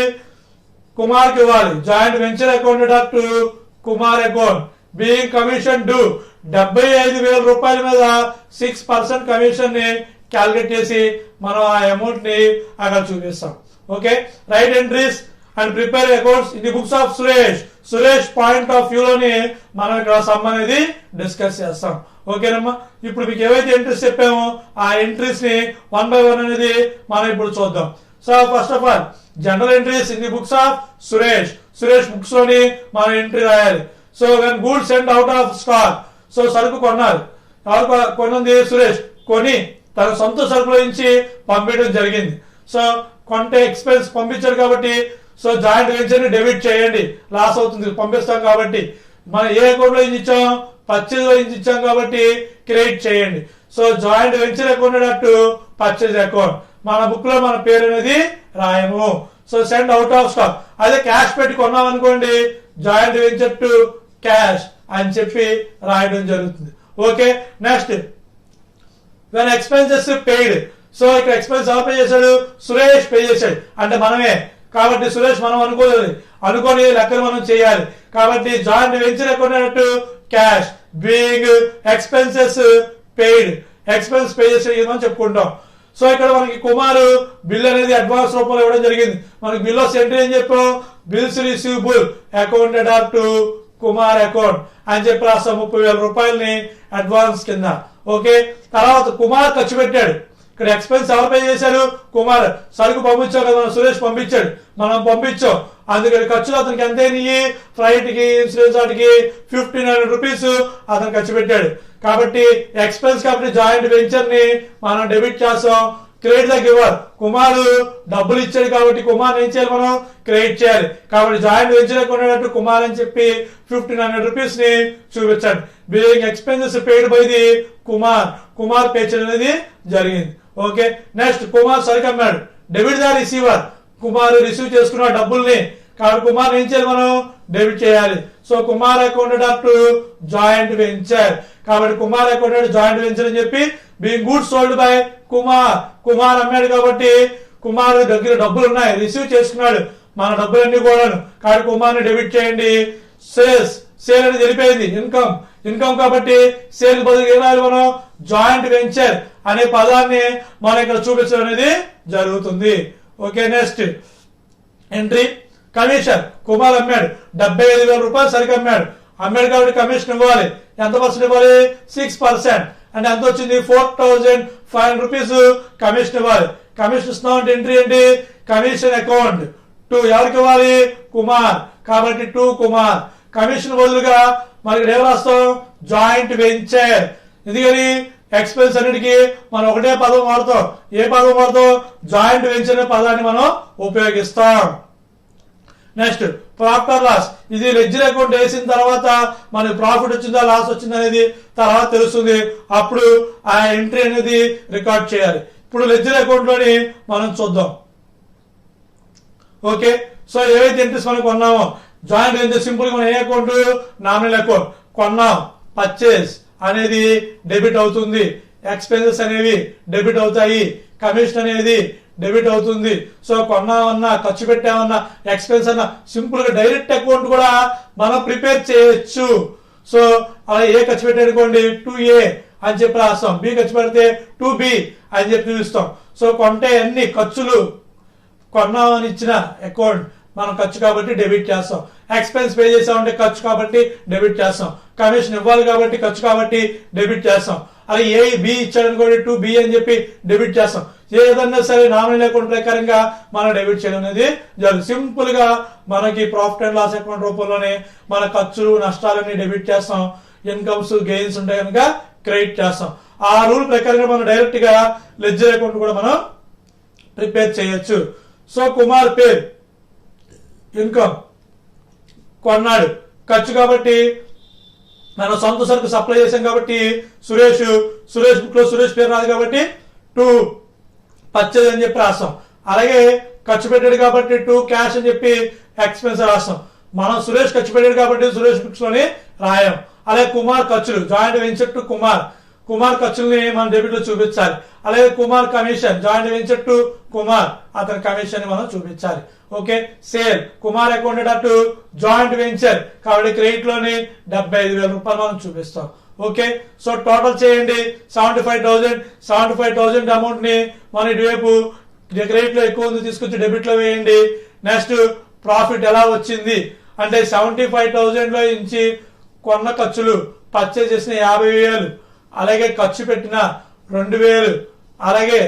కుమార్ కి ఇవ్వాలి. Joint venture account Ador to Kumar account being commission due. 75,000 రూపాయల మీద 6% కమిషన్ ని క్యాలిక్యులేట్ చేసి మనం ఆ అమౌంట్ ని అక్కడ చూపిస్తాం. Okay, right entries and prepare accounts in the books of Suresh point of view లోని మనం ఇక్కడ సమ్ అనేది డిస్కస్ చేస్తాం. ఓకేనమ్మా, ఇప్పుడు మీకు ఏవైతే ఎంట్రీస్ చెప్పామో ఆ ఎంట్రీస్ ని 1 by 1 అనేది మనం ఇప్పుడు చూద్దాం. So first of all general entries in the books of Suresh books లోని మనం ఎంట్రీ రాయాలి. So when goods send out of stock. So సరుకు కొన్నారు. కొన్నది సురేష్. కొని తన సొంత సరుకులో నుంచి పంపించడం జరిగింది. సో కొంటే ఎక్స్పెన్స్ పంపించారు కాబట్టి సో జాయింట్ వెంచర్ ని డెబిట్ చేయండి. లాస్ అవుతుంది పంపిస్తాం కాబట్టి. మనం ఏ అకౌంట్ లో ఇచ్చాం? పర్చేజ్ లో ఇచ్చాం కాబట్టి క్రెడిట్ చేయండి. సో జాయింట్ వెంచర్ అకౌంట్ అటు పర్చేజ్ అకౌంట్. మన బుక్ లో మన పేరు అనేది రాయము. So send out of stock. అదే క్యాష్ పెట్టి కొన్నాం అనుకోండి, జాయింట్ వెంచర్ టు క్యాష్ అని చెప్పి రాయడం జరుగుతుంది. Okay, next when expenses paid. So ఇక్కడ ఎక్స్పెన్స్ ఎవరు పే చేశాడు? సురేష్ పే చేశాడు. అంటే మనమే కాబట్టి సురేష్ మనం అనుకోని లెక్కలు మనం చేయాలి. కాబట్టి joint venture account cash being expenses paid. Expense pay చేసేది మనం చెప్పుకుంటాం. సో ఇక్కడ మనకి కుమార్ బిల్ అనేది అడ్వాన్స్ రూపంలో ఇవ్వడం జరిగింది. మనకి బిల్ ఆఫ్ ఎంట్రీ ఏం చెప్పాం? Bills receivable account Ador to Kumar account అని చెప్పి రాస్తాం 30,000 రూపాయలని అడ్వాన్స్ కింద. ఓకే, తర్వాత కుమార్ ఖర్చు పెట్టాడు. ఇక్కడ ఎక్స్పెన్స్ ఎవరు పే చేశారు? కుమార్. సరుకు పంపించాం కదా, సురేష్ పంపించాడు, మనం పంపించాం. అందుకని ఖర్చులు అతనికి ఎంతైనాయి? ఫ్లైట్ కి, ఇన్సూరెన్స్ వాటికి 1500 రూపీస్ అతను ఖర్చు పెట్టాడు. కాబట్టి ఎక్స్పెన్స్ కాబట్టి జాయింట్ వెంచర్ ని మనం డెబిట్ చేస్తాం. Credit the giver. కుమార్ డబ్బులు ఇచ్చాడు కాబట్టి కుమార్ ఏం చేయాలి? మనం క్రెడిట్ చేయాలి. కాబట్టి జాయింట్ వెంచర్ కొనేటట్టు కుమార్ అని చెప్పి 1500 రూపీస్ ని చూపించాడు. Being expenses paid by the Kumar pay చేయడం అనేది జరిగింది. ఓకే, నెక్స్ట్ కుమార్ సరుకు అమ్మాడు. Debit the receiver. Kumar receive చేసుకున్న డబ్బుల్ని కాబట్టి కుమార్ ఏం చేయాలి? మనం డెబిట్ చేయాలి. So Kumar account up to joint venture. కాబట్టి కుమార్ అకౌంట్ జాయింట్ వెంచర్ అని చెప్పి being goods sold by Kumar అమ్మాడు కాబట్టి కుమార్ దగ్గర డబ్బులు ఉన్నాయి, రిసీవ్ చేసుకున్నాడు మన డబ్బులన్నీ కూడా. కాబట్టి కుమార్ ని డెబిట్ చేయండి. సేల్ అనేది వెళ్ళిపోయింది. ఇన్కమ్ కాబట్టి సేల్ బదులు ఏమాలి? మనం జాయింట్ వెంచర్ అనే పదాన్ని మనం ఇక్కడ చూపించడం అనేది జరుగుతుంది. Okay, next entry commission. Kumar అమ్మాడు 75,000 రూపాయలు సరిగ్గా అమ్మాడు కాబట్టి కమిషన్ ఇవ్వాలి. ఎంత పర్సెంట్ ఇవ్వాలి? 6%. అంటే ఎంత వచ్చింది? 4,500 రూపీస్ కమిషన్ ఇవ్వాలి. కమిషన్ ఇస్తున్నాం అంటే ఎంట్రీ ఏంటి? కమిషన్ అకౌంట్ టు ఎవరికి ఇవ్వాలి? కుమార్. కాబట్టి టు కుమార్. కమిషన్ బదులుగా మనకి ఏం రాస్తాం, జాయింట్ వెంచర్. ఎందుకని ఎక్స్పెన్స్ అన్నిటికీ మనం ఒకటే పదం వాడతాం. ఏ పదం వాడతాం, జాయింట్ వెంచర్ అనే పదాన్ని మనం ఉపయోగిస్తాం. Next profit or loss. ఇది లెడ్జర్ అకౌంట్ వేసిన తర్వాత మనకి ప్రాఫిట్ వచ్చిందా లాస్ వచ్చిందా అనేది తర్వాత తెలుస్తుంది. అప్పుడు ఆ ఎంట్రీ అనేది రికార్డ్ చేయాలి. ఇప్పుడు లెడ్జర్ అకౌంట్ లోని మనం చూద్దాం. ఓకే, సో ఏవైతే ఎంట్రీస్ మనం కొన్నామో జాయింట్ వెంచర్ సింపుల్ గా మనం ఏ అకౌంట్, నామినల్ అకౌంట్. కొన్నాం, పర్చేస్ అనేది డెబిట్ అవుతుంది, ఎక్స్పెన్సెస్ అనేవి డెబిట్ అవుతాయి, కమిషన్ అనేది డెబిట్ అవుతుంది. సో కొన్నామన్నా, ఖర్చు పెట్టామన్నా, ఎక్స్పెన్స్ అన్నా సింపుల్ గా డైరెక్ట్ అకౌంట్ కూడా మనం ప్రిపేర్ చేయొచ్చు. సో అలా ఏ ఖర్చు పెట్టానుకోండి 2A అని చెప్పి రాస్తాం, బి ఖర్చు పెడితే 2B అని చెప్పి చూపిస్తాం. సో కొంటే అన్ని ఖర్చులు కొన్నామని ఇచ్చిన అకౌంట్ మనం ఖర్చు కాబట్టి డెబిట్ చేస్తాం. ఎక్స్పెన్స్ పే చేసామంటే ఖర్చు కాబట్టి డెబిట్ చేస్తాం. కమిషన్ ఇవ్వాలి కాబట్టి ఖర్చు కాబట్టి డెబిట్ చేస్తాం. అలా ఏ బి ఇచ్చాడనుకోండి 2B అని చెప్పి డెబిట్ చేస్తాం. ఏదన్నా సరే నామినల్ అకౌంట్ ప్రకారంగా మనం డెబిట్ చేయడం అనేది జరుగుతుంది. సింపుల్ గా మనకి ప్రాఫిట్ అండ్ లాస్ అకౌంట్ రూపంలోనే మన ఖర్చులు నష్టాలన్నీ డెబిట్ చేస్తాం. ఇన్కమ్స్ గెయిన్స్ ఉంటాయి కనుక క్రెడిట్ చేస్తాం. ఆ రూల్ ప్రకారంగా మనం డైరెక్ట్ గా లెడ్జర్ అకౌంట్ కూడా మనం ప్రిపేర్ చేయొచ్చు. సో కుమార్ పేరు ఇన్కమ్, కొన్నాడు, ఖర్చు కాబట్టి మనం సొంత సరుకు సప్లై చేసాం కాబట్టి సురేష్ బుక్ లో సురేష్ పేరు రాదు కాబట్టి 2 పర్చేజ్ అని చెప్పి రాస్తాం. అలాగే ఖర్చు పెట్టాడు కాబట్టి 2 క్యాష్ అని చెప్పి ఎక్స్పెన్స్ రాస్తాం. మనం సురేష్ ఖర్చు పెట్టాడు కాబట్టి సురేష్ బుక్స్ లోని రాయం. అలాగే కుమార్ ఖర్చులు, జాయింట్ వెంచర్ టు కుమార్ ఖర్చుల్ని మనం డెబిట్ లో చూపించాలి. అలాగే Kumar commission, joint venture to Kumar, అతని కమిషన్ మనం చూపించాలి. ఓకే, సేల్ కుమార్ అకౌంటెడ్ అటు జాయింట్ వెంచర్ కాబట్టి క్రెడిట్ లోని 75,000 రూపాయలు మనం చూపిస్తాం. ఓకే, సో టోటల్ చేయండి 75,000 అమౌంట్ ని మన ఇటువైపు క్రెడిట్ లో ఎక్కువ ఉంది తీసుకొచ్చి డెబిట్ లో వేయండి. నెక్స్ట్ ప్రాఫిట్ ఎలా వచ్చింది అంటే 75,000 లో నుంచి కొన్న ఖర్చులు, పర్చేజ్ చేసిన 50,000, అలాగే ఖర్చు పెట్టిన 2,000, అలాగే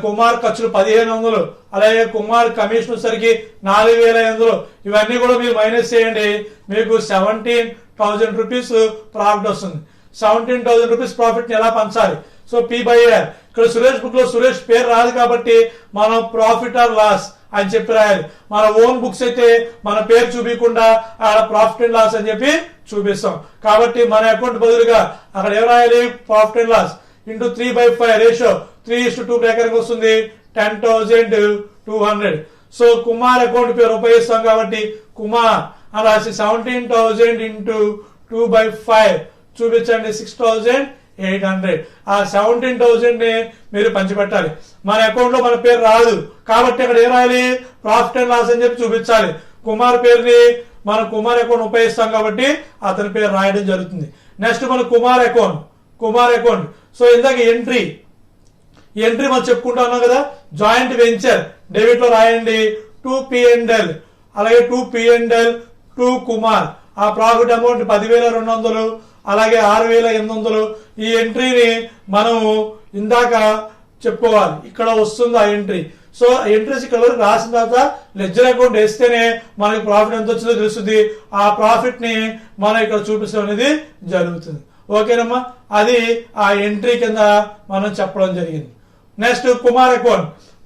కుమార్ ఖర్చులు 1,500, అలాగే కుమార్ కమిషన్ సరికి 4,500. ఇవన్నీ కూడా మీరు మైనస్ చేయండి, మీకు 17,000 రూపీస్ ప్రాఫిట్ వస్తుంది. 17,000 రూపీస్ ప్రాఫిట్ ని ఎలా పంచాలి? So P/R. ఇక్కడ సురేష్ బుక్ లో సురేష్ పేరు రాదు కాబట్టి మనం ప్రాఫిట్ ఆర్ లాస్ అని చెప్పి రాయాలి. మన ఓన్ బుక్స్ అయితే మన పేరు చూపించకుండా ప్రాఫిట్ అండ్ లాస్ అని చెప్పి చూపిస్తాం. కాబట్టి మన అకౌంట్ బదులుగా అక్కడ ఏం రాయాలి? Profit and loss into 3/5 ratio 3:2 ప్రకారం వస్తుంది 10,200. సో కుమార్ అకౌంట్ పేరు ఉపయోగిస్తాం కాబట్టి కుమార్ అని రాసి 17,000 ఇంటూ 2/5 చూపించండి 6,800. ఆ 17,000 ని మీరు పంచిపెట్టాలి. మన అకౌంట్ లో మన పేరు రాదు కాబట్టి అక్కడ ఏం రాయాలి? ప్రాఫిట్ అండ్ లాస్ అని చెప్పి చూపించాలి. కుమార్ పేరుని మన కుమార్ అకౌంట్ ఉపయోగిస్తాం కాబట్టి అతని పేరు రాయడం జరుగుతుంది. నెక్స్ట్ మన కుమార్ అకౌంట్. సో ఇందాక ఎంట్రీ మనం చెప్పుకుంటా ఉన్నాం కదా, జాయింట్ వెంచర్ డెబిట్ లో రాయండి 2P&L, అలాగే 2P&L 2 కుమార్. ఆ ప్రాఫిట్ అమౌంట్ 10,200, అలాగే 6,800. ఈ ఎంట్రీని మనం ఇందాక చెప్పుకోవాలి, ఇక్కడ వస్తుంది ఆ ఎంట్రీ. సో ఎంట్రీస్ ఇక్కడ వరకు రాసిన తర్వాత లెడ్జర్ అకౌంట్ వేస్తేనే మనకి ప్రాఫిట్ ఎంత వచ్చిందో తెలుస్తుంది. ఆ ప్రాఫిట్ ని మనం ఇక్కడ చూపించడం అనేది జరుగుతుంది. ఓకేనమ్మా, అది ఆ ఎంట్రీ కింద మనం చెప్పడం జరిగింది. నెక్స్ట్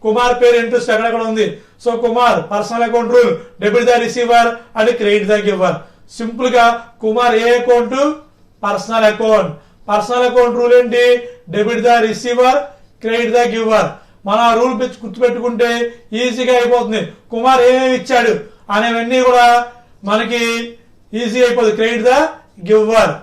కుమార్ పేరు ఇంట్రెస్ట్ ఎక్కడెక్కడ ఉంది. So Kumar personal account rule debit the receiver and credit the giver. Simple గా కుమార్ ఏ అకౌంట్? పర్సనల్ అకౌంట్ రూల్ ఏంటి? Debit the receiver, credit the giver. మన ఆ రూల్ గుర్తుపెట్టుకుంటే ఈజీగా అయిపోతుంది. కుమార్ ఏమేమి ఇచ్చాడు అనేవన్నీ కూడా మనకి ఈజీ అయిపోతుంది. Credit the giver.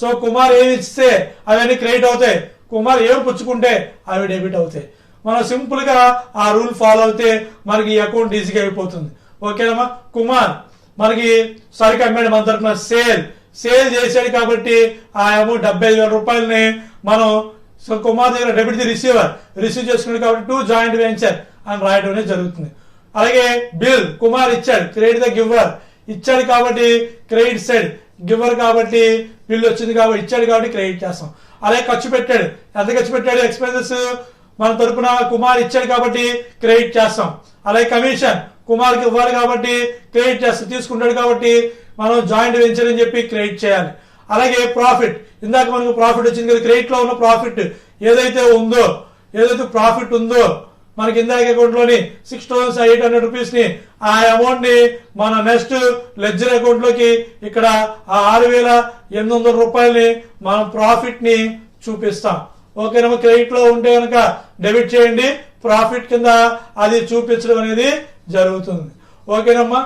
So Kumar ఏమి ఇస్తే అవన్నీ క్రెడిట్ అవుతాయి, కుమార్ ఏమి పుచ్చుకుంటే అవి డెబిట్ అవుతాయి. మనం సింపుల్ గా ఆ రూల్ ఫాలో అవుతే మనకి ఈ అకౌంట్ ఈజీగా అయిపోతుంది. ఓకేనమ్మా, కుమార్ మనకి సరుకు అమ్మాడు, మన తరఫున సేల్ చేశాడు కాబట్టి ఆ అమౌంట్ 75,000 రూపాయలని మనం కుమార్ దగ్గర డెబిట్ ది రిసీవ్ చేసుకున్నాడు కాబట్టి 2 జాయింట్ వెంచర్ అని రాయడం అనేది జరుగుతుంది. అలాగే బిల్ కుమార్ ఇచ్చాడు, క్రెడిట్ ద గివర్ ఇచ్చాడు కాబట్టి క్రెడిట్ సైడ్, గివర్ కాబట్టి బిల్ వచ్చింది కాబట్టి ఇచ్చాడు కాబట్టి క్రెడిట్ చేస్తాం. అలాగే ఖర్చు పెట్టాడు, ఎంత ఖర్చు పెట్టాడు? ఎక్స్పెన్సెస్ మన తరపున కుమార్ ఇచ్చాడు కాబట్టి క్రెడిట్ చేస్తాం. అలాగే కమిషన్ కుమార్కి ఇవ్వాలి కాబట్టి క్రెడిట్ చేస్తాం, తీసుకుంటాడు కాబట్టి మనం జాయింట్ వెంచర్ అని చెప్పి క్రెడిట్ చేయాలి. అలాగే ప్రాఫిట్, ఇందాక మనకు ప్రాఫిట్ వచ్చింది కదా, క్రెడిట్ లో ఉన్న ప్రాఫిట్ ఏదైతే ప్రాఫిట్ ఉందో మనకి ఇందాక అకౌంట్ లోని 6,800 రూపీస్ ని, ఆ అమౌంట్ ని మన నెక్స్ట్ లెడ్జర్ అకౌంట్ లోకి ఇక్కడ ఆ 6,800 రూపాయలని మనం ప్రాఫిట్ ని చూపిస్తాం. ఓకేనమ్మా. క్రెడిట్ లో ఉంటే కనుక డెబిట్ చేయండి, ప్రాఫిట్ కింద అది చూపించడం అనేది జరుగుతుంది. ఓకేనమ్మా.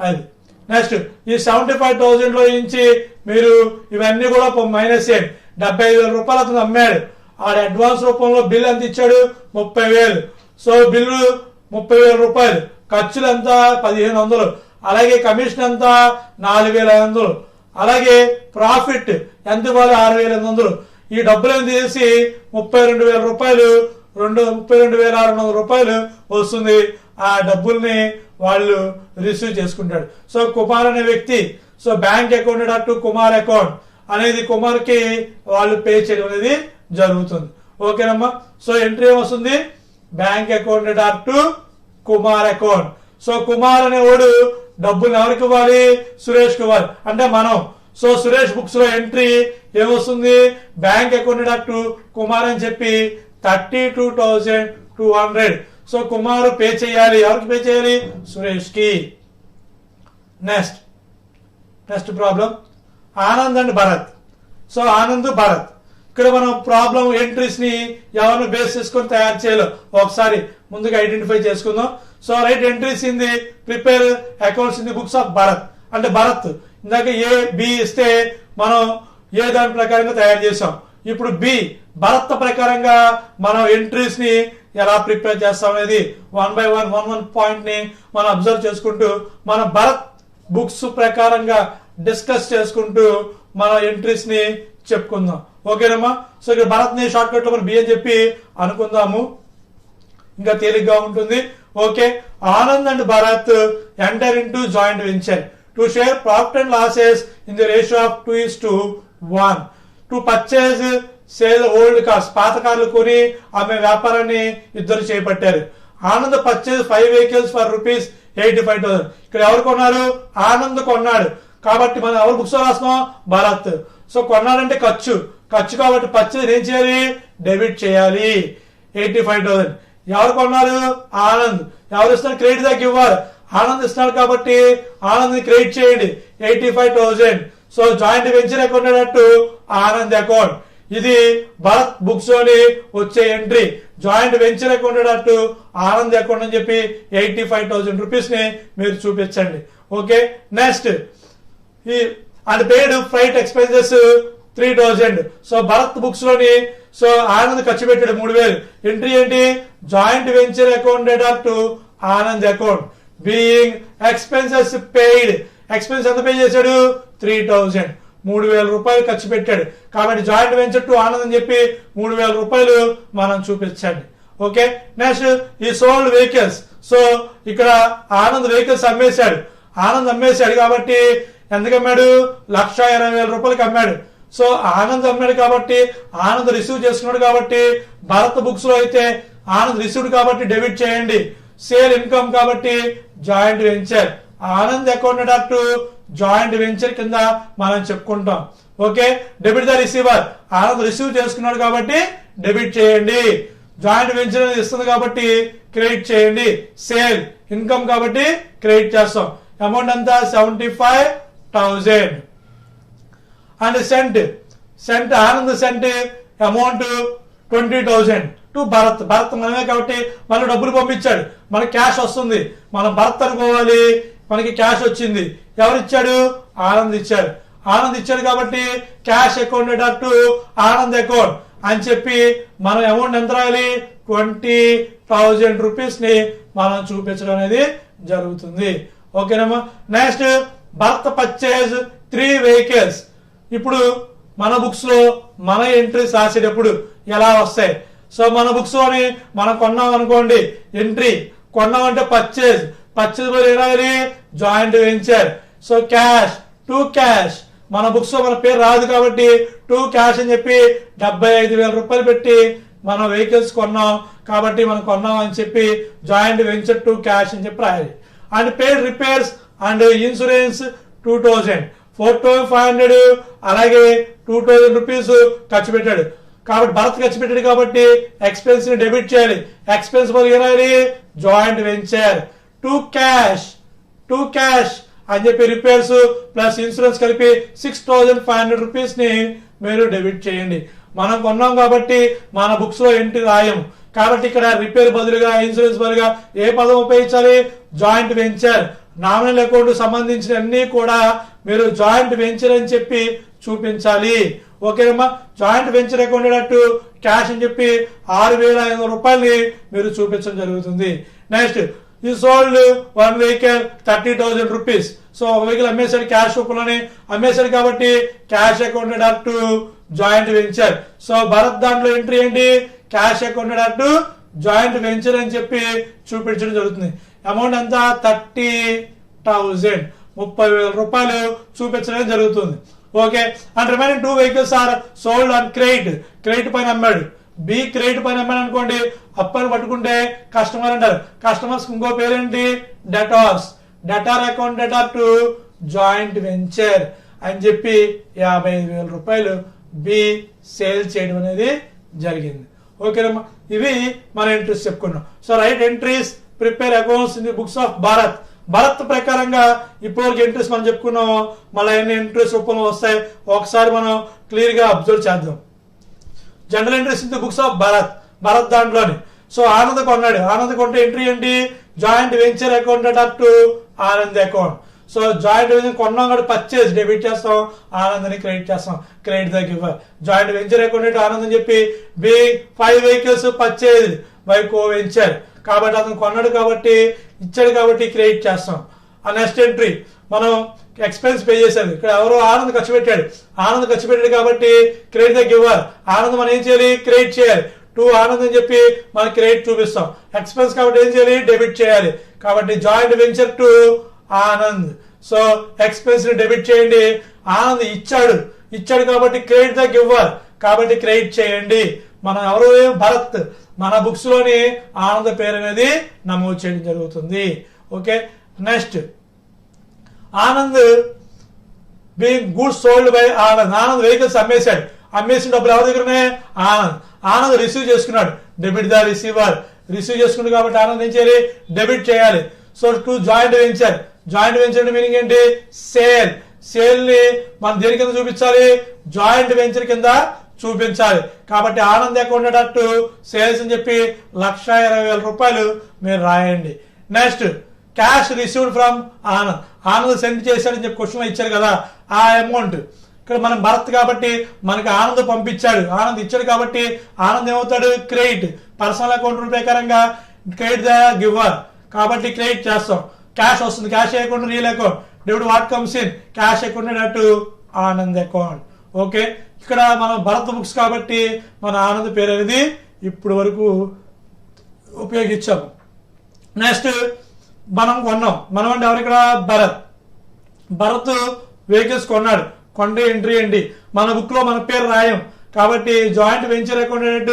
అది నెక్స్ట్ ఈ 75,000 లో నుంచి మీరు ఇవన్నీ కూడా మైనస్ చేయండి. 75,000 రూపాయలు అతను అమ్మాడు, ఆడ అడ్వాన్స్ రూపంలో బిల్ ఎంత ఇచ్చాడు 30,000. సో బిల్లు 30,000 రూపాయలు, ఖర్చులు ఎంత 1,500, అలాగే కమిషన్ ఎంత 4,500, అలాగే ప్రాఫిట్ ఎంత ఇవ్వాలి 6,800. ఈ డబ్బులను తీసి 32,000 రూపాయలు 32,600 రూపాయలు వస్తుంది. ఆ డబ్బుల్ని వాళ్ళు రిసీవ్ చేసుకుంటాడు. సో కుమార్ అనే వ్యక్తి, so bank account to Kumar account అనేది కుమార్ కి వాళ్ళు పే చేయడం అనేది జరుగుతుంది. ఓకేనమ్మా. సో ఎంట్రీ ఏమొస్తుంది, bank account to Kumar account. So Kumar అనేవాడు డబ్బులు ఎవరికి ఇవ్వాలి, సురేష్ కి ఇవ్వాలి, అంటే మనం. సో సురేష్ బుక్స్ లో ఎంట్రీ ఏమొస్తుంది, బ్యాంక్ అకౌంట్ టు కుమార్ అని చెప్పి 32,200. సో కుమార్ పే చేయాలి, ఎవరికి పే చేయాలి, సురేష్ కి. Next problem Anand and Bharat. So Anand Bharat, ఇక్కడ మనం ప్రాబ్లం ఎంట్రీస్ ని ఎవరిని బేస్ చేసుకొని తయారు చేయాలో ఒకసారి ముందుగా ఐడెంటిఫై చేసుకుందాం. So right entries in the prepare accounts in the books of Bharat, అంటే భరత్ ఇందాక ఏ బి ఇస్తే మనం ఏ దాని ప్రకారంగా తయారు చేసాం. ఇప్పుడు బి భరత్ ప్రకారంగా మనం ఎంట్రీస్ ని ఎలా ప్రిపేర్ చేస్తాం అనేది 1 by 1 పాయింట్ ని మనం అబ్జర్వ్ చేసుకుంటూ మన భరత్ బుక్స్ ప్రకారంగా డిస్కస్ చేసుకుంటూ మన ఎంట్రీస్ ని చెప్పుకుందాం. ఓకేనమ్మా. సో ఇక్కడ భరత్ ని షార్ట్ కట్ లో మనం బి అని చెప్పి అనుకుందాము, ఇంకా తేలిగ్గా ఉంటుంది. Okay. Anand and Bharat enter into joint venture to share profit and losses in the ratio of 2:1 to purchase sale old cars, పాత కార్లు కొని ఆమె వ్యాపారాన్ని ఇద్దరు చేపట్టారు. Anand purchase 5 vehicles for ₹85,000. ఇక్కడ ఎవరు కొన్నారు, ఆనంద్ కొన్నాడు. కాబట్టి మనం ఎవరు బుక్స్ లో రాస్తున్నాం, భరత్. సో కొన్నాడంటే ఖర్చు కాబట్టి పర్చేజ్ ఏం చేయాలి, డెబిట్ చేయాలి 85,000. ఎవరు కొన్నారు, ఆనంద్. ఎవరు ఇస్తున్నారు, క్రెడిట్ దాకా ఇవ్వాలి. ఆనంద్ ఇస్తున్నాడు కాబట్టి ఆనంద్ ని క్రెడిట్ చేయండి 85,000. So joint venture account Anand account. ఇది భరత్ బుక్స్ లోని వచ్చే entry. Joint venture account Anand account అని చెప్పి 85,000 రూపీస్ ని మీరు చూపించండి. Okay. Next and paid flight expenses 3,000. So Bharat books లోని సో ఆనంద్ ఖర్చు పెట్టాడు 3,000. ఎంట్రీ ఏంటి, joint venture account Anand account. Being expenses paid, expense ఎంత పే చేశాడు 3,000, 3,000 రూపాయలు ఖర్చు పెట్టాడు. కాబట్టి జాయింట్ వెంచర్ టు ఆనంద్ అని చెప్పి 3,000 రూపాయలు మనం చూపించండి. ఓకే. నెక్స్ట్ ఈ సోల్డ్ వెహికల్స్. సో ఇక్కడ ఆనంద్ వెహికల్స్ అమ్మేశాడు కాబట్టి ఎందుకు అమ్మాడు, 1,20,000 రూపాయలకి అమ్మాడు. సో ఆనంద్ అమ్మాడు కాబట్టి ఆనంద్ రిసీవ్ చేసుకున్నాడు కాబట్టి భరత్ బుక్స్ లో అయితే ఆనంద్ రిసీవ్డ్ కాబట్టి డెబిట్ చేయండి. సేల్ ఇన్కమ్ కాబట్టి joint venture Anand account to joint venture కింద మనం చెప్పుకుంటాం. Okay. Debit the receiver, Anand receive చేసుకున్నాడు కాబట్టి డెబిట్ చేయండి. జాయింట్ వెంచర్ అనేది ఇస్తుంది కాబట్టి క్రెడిట్ చేయండి. సేల్ ఇన్కమ్ కాబట్టి క్రెడిట్ చేస్తాం. అమౌంట్ అంతా 75,000. And sent Anand sent amount 20,000 to Bharat. మనమే కాబట్టి మనకు డబ్బులు పంపించాడు, మనకి క్యాష్ వస్తుంది. మనం భరత్ అనుకోవాలి, మనకి క్యాష్ వచ్చింది. ఎవరిచ్చాడు, ఆనంద్ ఇచ్చాడు కాబట్టి cash account to Anand account అని చెప్పి మనం అమౌంట్ ఎంత రాయాలి, 20,000 రూపీస్ ని మనం చూపించడం అనేది జరుగుతుంది. ఓకేనమ్మా. Next Bharat purchase 3 vehicles. ఇప్పుడు మన బుక్స్ లో మన ఎంట్రీస్ రాసేటప్పుడు ఎలా వస్తాయి. సో మన బుక్స్ లోని మనం కొన్నాం అనుకోండి, ఎంట్రీ కొన్నామంటే పర్చేజ్ లో రాయాలి joint venture. So cash to cash, మన బుక్స్ లో మన పేరు రాదు కాబట్టి టు క్యాష్ అని చెప్పి 75,000 రూపాయలు పెట్టి మనం వెహికల్స్ కొన్నాం కాబట్టి మనం కొన్నాం అని చెప్పి జాయింట్ వెంచర్ టు క్యాష్ అని చెప్పి రాయాలి. And paid repairs and insurance 2000, 4500 అలాగే 2000 రూపీస్ ఖర్చు పెట్టాడు. కాబట్టి భరత్ ఖర్చు పెట్టాడు కాబట్టి ఎక్స్పెన్స్ ని డెబిట్ చేయాలి. ఎక్స్పెన్స్ రాయాలి జాయింట్ వెంచర్. టు క్యాష్ అని చెప్పి రిపేర్స్ ప్లస్ ఇన్సూరెన్స్ కలిపి 6500 రూపీస్ ని మీరు డెబిట్ చేయండి. మనం కొన్నాం కాబట్టి మన బుక్స్ లో ఎంట్రీ రాయం కాబట్టి ఇక్కడ రిపేర్ బదులుగా ఇన్సూరెన్స్ బదులుగా ఏ పదం ఉపయోగించాలి? Joint venture. నామినల్ అకౌంట్ సంబంధించిన అన్ని కూడా మీరు జాయింట్ వెంచర్ అని చెప్పి చూపించాలి. ఓకేనమ్మా. జాయింట్ వెంచర్ అకౌంట్ అట్టు క్యాష్ అని చెప్పి 6500 రూపాయలని మీరు చూపించడం జరుగుతుంది. నెక్స్ట్ ఈ సోల్డ్ 1 వెహికల్ 30,000 రూపీస్. సో ఒక వెహికల్ అమ్మేశాడు, క్యాష్ రూపంలోనే అమ్మేశాడు కాబట్టి క్యాష్ అకౌంటెడ్ అటు జాయింట్ వెంచర్. సో భరత్ దాంట్లో ఎంట్రీ ఏంటి? క్యాష్ అకౌంటెడ్ అటు జాయింట్ వెంచర్ అని చెప్పి చూపించడం జరుగుతుంది. అమౌంట్ అంతా 30,000 30,000 రూపాయలు చూపించడం జరుగుతుంది. Okay. And remaining 2 vehicles are sold on credit పైన అమ్మాడు. బి క్రెడిట్ పైన అమ్మాడు అనుకోండి, అప్పని పట్టుకుంటే కస్టమర్ అంటారు. కస్టమర్స్ ఇంకో పేరేంటి? Debtors. Debtor account debtor to joint venture అని చెప్పి 55,000 రూపాయలు బి సేల్ చేయడం అనేది జరిగింది. ఓకేనమ్మా. ఇవి మన ఎంట్రీస్ చెప్పుకున్నాం. So right entries, prepare accounts in the books of Bharat ప్రకారంగా ఇప్పటివరకు ఎంట్రీస్ మనం చెప్పుకున్నాము. మళ్ళీ ఎన్ని ఎంట్రీస్ రూపంలో వస్తాయి ఒకసారి మనం క్లియర్ గా అబ్జర్వ్ చేద్దాం. General entries in the books of Bharat దాంట్లోని. సో ఆనంద్ కొన్నాడు. ఆనంద్ కొంటే ఎంట్రీ ఏంటి? Joint venture account up to Anand account. So joint venture కొన్నాం కాబట్టి పర్చేజ్ డెబిట్ చేస్తాం, ఆనంద్ని క్రెడిట్ చేస్తాం. Credit the giver. Joint venture account Anand అని చెప్పి B 5 vehicles purchase by co venture కాబట్టి అతను కొన్నాడు కాబట్టి ఇచ్చాడు కాబట్టి క్రెడిట్ చేస్తాం. ఆ నెక్స్ట్ ఎంట్రీ మనం ఎక్స్పెన్స్ పే చేశారు. ఇక్కడ ఎవరో ఆనంద్ ఖర్చు పెట్టాడు. ఆనంద్ ఖర్చు పెట్టాడు కాబట్టి క్రెడిట్ ద గివర్. ఆనంద్ మనం ఏం చేయాలి? క్రెడిట్ చేయాలి. టు ఆనంద్ అని చెప్పి మనం క్రెడిట్ చూపిస్తాం. ఎక్స్పెన్స్ కాబట్టి ఏం చేయాలి? డెబిట్ చేయాలి. కాబట్టి joint venture to Anand. So expense ని డెబిట్ చేయండి. ఆనంద్ ఇచ్చాడు కాబట్టి క్రెడిట్ ద గివర్ కాబట్టి క్రెడిట్ చేయండి. మనం ఎవరు? భరత్. మన బుక్స్ లోని ఆనంద్ పేరు అనేది నమోదు చేయడం జరుగుతుంది. Okay. Next Anand being goods sold by Anand vehicles అమ్మేసిన డబ్బులు ఎవరి దగ్గరనే? ఆనంద్ రిసీవ్ చేసుకున్నాడు. Debit the receiver. రిసీవ్ చేసుకున్నాడు కాబట్టి ఆనంద్ ఏం చేయాలి? డెబిట్ చేయాలి. So to joint venture meaning ఏంటి? సేల్ ని మనం దేని కింద చూపించాలి? జాయింట్ వెంచర్ కింద చూపించాలి. కాబట్టి ఆనంద్ అకౌంట్ అట్టు సేల్స్ అని చెప్పి 1,20,000 రూపాయలు మీరు రాయండి. Next cash received from Anand send చేశాడని చెప్పి క్వశ్చన్ ఇచ్చారు కదా, ఆ అమౌంట్ ఇక్కడ మనం భరత్ కాబట్టి మనకి ఆనంద్ పంపించాడు. ఆనంద్ ఇచ్చాడు కాబట్టి ఆనంద్ ఏమవుతాడు? క్రెడిట్. పర్సనల్ అకౌంట్ ప్రకారంగా క్రెడిట్ ద గివర్ కాబట్టి క్రెడిట్ చేస్తాం. క్యాష్ వస్తుంది. Cash account real account. Debit what comes in? Cash account అటు ఆనంద్ అకౌంట్. ఓకే. ఇక్కడ మనం భరత్ బుక్స్ కాబట్టి మన ఆనంద్ పేరు అనేది ఇప్పుడు వరకు ఉపయోగించాము. నెక్స్ట్ మనం కొన్నాం. మనం అంటే ఎవరు ఇక్కడ? భరత్ వెహికల్స్ కొన్నాడు. కొంటే ఎంట్రీ ఏంటి? మన బుక్ లో మన పేరు రాయం కాబట్టి జాయింట్ వెంచర్ అకౌంట్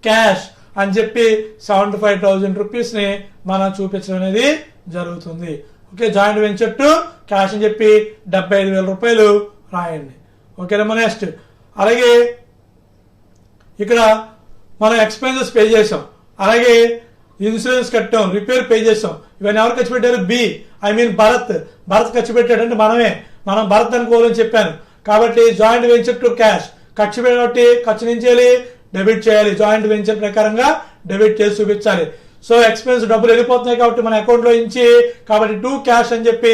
క్యాష్ అని చెప్పి 75,000 రూపీస్ ని మనం చూపించడం అనేది జరుగుతుంది. Okay. Joint venture to cash అని చెప్పి 75,000 రూపాయలు రాయండి. ఓకేనమ్మా. నెక్స్ట్ అలాగే ఇక్కడ మనం ఎక్స్పెన్సెస్ పే చేసాం, అలాగే ఇన్సూరెన్స్ కట్టాం, రిపేర్ పే చేసాం. ఇవన్నీ ఎవరు ఖర్చు పెట్టారు? భరత్ ఖర్చు పెట్టాడు. అంటే మనం భరత్ అనుకోవాలని చెప్పాను కాబట్టి జాయింట్ వెంచర్ టు క్యాష్. ఖర్చు పెట్టి ఖర్చు నుంచి డెబిట్ చేయాలి. జాయింట్ వెంచర్ ప్రకారంగా డెబిట్ చేసి చూపించాలి. సో ఎక్స్పెన్స్ డబ్బులు వెళ్ళిపోతున్నాయి కాబట్టి మన అకౌంట్ లో ఇచ్చి కాబట్టి టు క్యాష్ అని చెప్పి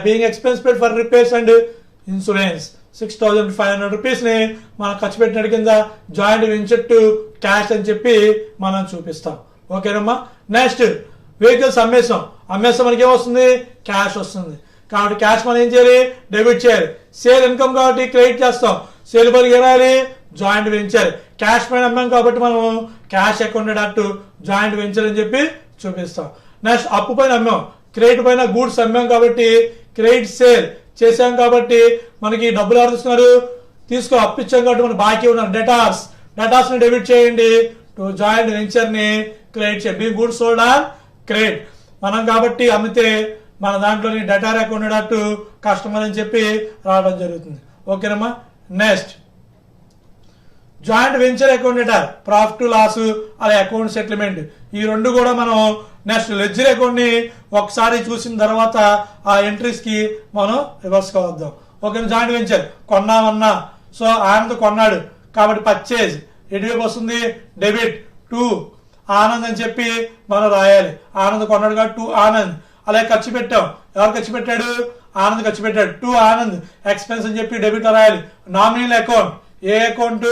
being expense paid for repairs and insurance 6,500 rupees ని మనం ఖర్చు పెట్టిన కింద జాయింట్ వెంచర్ టు క్యాష్ అని చెప్పి మనం చూపిస్తాం. ఓకేనమ్మా. నెక్స్ట్ వెహికల్స్ అమ్మేస్తాం మనకి ఏమొస్తుంది? క్యాష్ వస్తుంది. కాబట్టి క్యాష్ మనం ఏం చేయాలి? డెబిట్ చేయాలి. సేల్ ఇన్కమ్ కాబట్టి క్రెడిట్ చేస్తాం. సేల్ పని ఏరాలి? Joint venture. క్యాష్ పైన అమ్మాం కాబట్టి మనం క్యాష్ అకౌంట్ అటు జాయింట్ వెంచర్ అని చెప్పి చూపిస్తాం. నెక్స్ట్ అప్పు పైన అమ్మాం, క్రెడిట్ పైన గూడ్స్ అమ్మాం కాబట్టి క్రెడిట్ సేల్ చేసాం కాబట్టి మనకి డబ్బులు ఎవరు తీసుకున్నారు? అప్పు ఇచ్చాం కాబట్టి మనం బాకీ ఉన్నారు డెటార్స్ ని డెబిట్ చేయండి. టు జాయింట్ వెంచర్ ని క్రెడిట్ చేయండి. Goods sold on credit. మనం కాబట్టి అమ్మితే మన దాంట్లోని డెటార్ అకౌంట్ డాట్ కస్టమర్ అని చెప్పి రావడం జరుగుతుంది. ఓకేనమ్మా. Next joint venture account data profit loss అలా అకౌంట్ సెటిల్మెంట్ ఈ రెండు కూడా మనం నెక్స్ట్ లెడ్జర్ అకౌంట్ ని ఒకసారి చూసిన తర్వాత ఆ ఎంట్రీస్ కి మనం రివర్స్ గా వద్దాం. ఓకే. జాయింట్ వెంచర్ కొన్నామన్నా, సో ఆనంద్ కొన్నాడు కాబట్టి పర్చేజ్ ఎటువైపు వస్తుంది, డెబిట్ టు ఆనంద్ అని చెప్పి మనం రాయాలి. ఆనంద్ కొన్నాడు కాబట్టి టు ఆనంద్. అలాగే ఖర్చు పెట్టాం, ఎవరు ఖర్చు పెట్టాడు, ఆనంద్ ఖర్చు పెట్టాడు, టు ఆనంద్ ఎక్స్పెన్స్ అని చెప్పి డెబిట్ లో రాయాలి. Nominal account A account,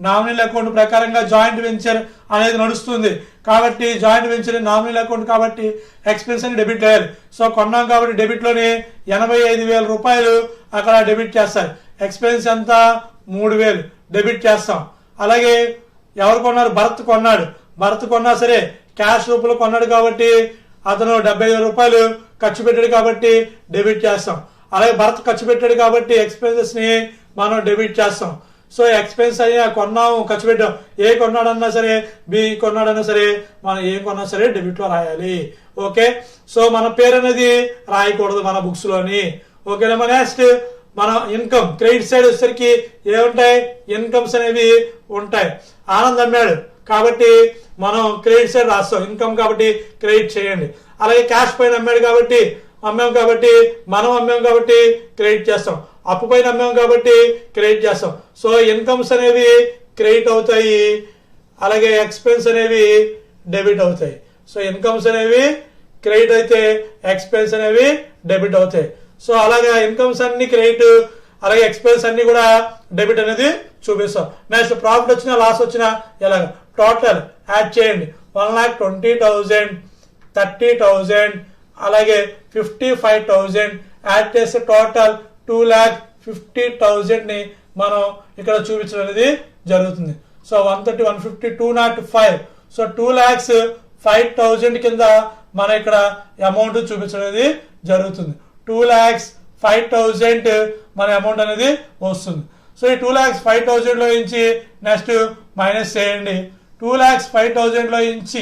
nominal account ప్రకారంగా జాయింట్ వెంచర్ అనేది నడుస్తుంది కాబట్టి జాయింట్ వెంచర్ నామినల్ అకౌంట్ కాబట్టి ఎక్స్పెన్స్ అని డెబిట్ చేయాలి. సో కొన్నాం కాబట్టి డెబిట్ లోని 85,000 రూపాయలు అక్కడ డెబిట్ చేస్తారు. ఎక్స్పెన్స్ ఎంత, 3,000 డెబిట్ చేస్తాం. అలాగే ఎవరు కొన్నారు, భరత్ కొన్నాడు. భరత్ కొన్నా సరే క్యాష్ రూపంలో కొన్నాడు కాబట్టి అతను 70,000 రూపాయలు ఖర్చు పెట్టాడు కాబట్టి డెబిట్ చేస్తాం. అలాగే భరత్ ఖర్చు పెట్టాడు కాబట్టి ఎక్స్పెన్సెస్ ని మనం డెబిట్ చేస్తాం. సో ఎక్స్పెన్స్ అయ్యా కొన్నాము, ఖర్చు పెట్టాం. ఏ కొన్నాడన్నా సరే, బి కొన్నాడన్నా సరే, మనం ఏ కొన్నా సరే డెబిట్ లో రాయాలి. ఓకే. సో మన పేరు అనేది రాయకూడదు మన బుక్స్ లోని. ఓకేనా. నెక్స్ట్ మన ఇన్కమ్ క్రెడిట్ సైడ్ వచ్చేసరికి ఏముంటాయి, ఇన్కమ్స్ అనేవి ఉంటాయి. ఆనంద్ అమ్మాడు కాబట్టి మనం క్రెడిట్ సైడ్ రాస్తాం, ఇన్కమ్ కాబట్టి క్రెడిట్ చేయండి. అలాగే క్యాష్ పైన అమ్మాడు కాబట్టి అమ్మాం కాబట్టి మనం అమ్మాం కాబట్టి క్రెడిట్ చేస్తాం. అప్పు పైన అమ్మాం కాబట్టి క్రెడిట్ చేస్తాం. సో ఇన్కమ్స్ అనేవి క్రెడిట్ అవుతాయి, అలాగే ఎక్స్పెన్స్ అనేవి డెబిట్ అవుతాయి. సో ఇన్కమ్స్ అనేవి క్రెడిట్ అయితే ఎక్స్పెన్స్ అనేవి డెబిట్ అవుతాయి. సో అలాగే ఇన్కమ్స్ అన్ని క్రెడిట్, అలాగే ఎక్స్పెన్స్ అన్ని కూడా డెబిట్ అనేది చూపిస్తాం. నెక్స్ట్ ప్రాఫిట్ వచ్చినా లాస్ వచ్చినా ఎలాగ టోటల్ యాడ్ చేయండి. 1,20,000, 30,000, అలాగే 55,000 యాడ్ చేస్తే టోటల్ 2,50,000 ని మనం ఇక్కడ చూపించడం అనేది జరుగుతుంది. సో 130, 150, 205. సో 2,05,000 కింద మన ఇక్కడ అమౌంట్ చూపించడం అనేది జరుగుతుంది. 2,05,000 మన అమౌంట్ అనేది వస్తుంది. సో ఈ 2,05,000 లో నుంచి నెక్స్ట్ మైనస్ చేయండి. 2,05,000 లో నుంచి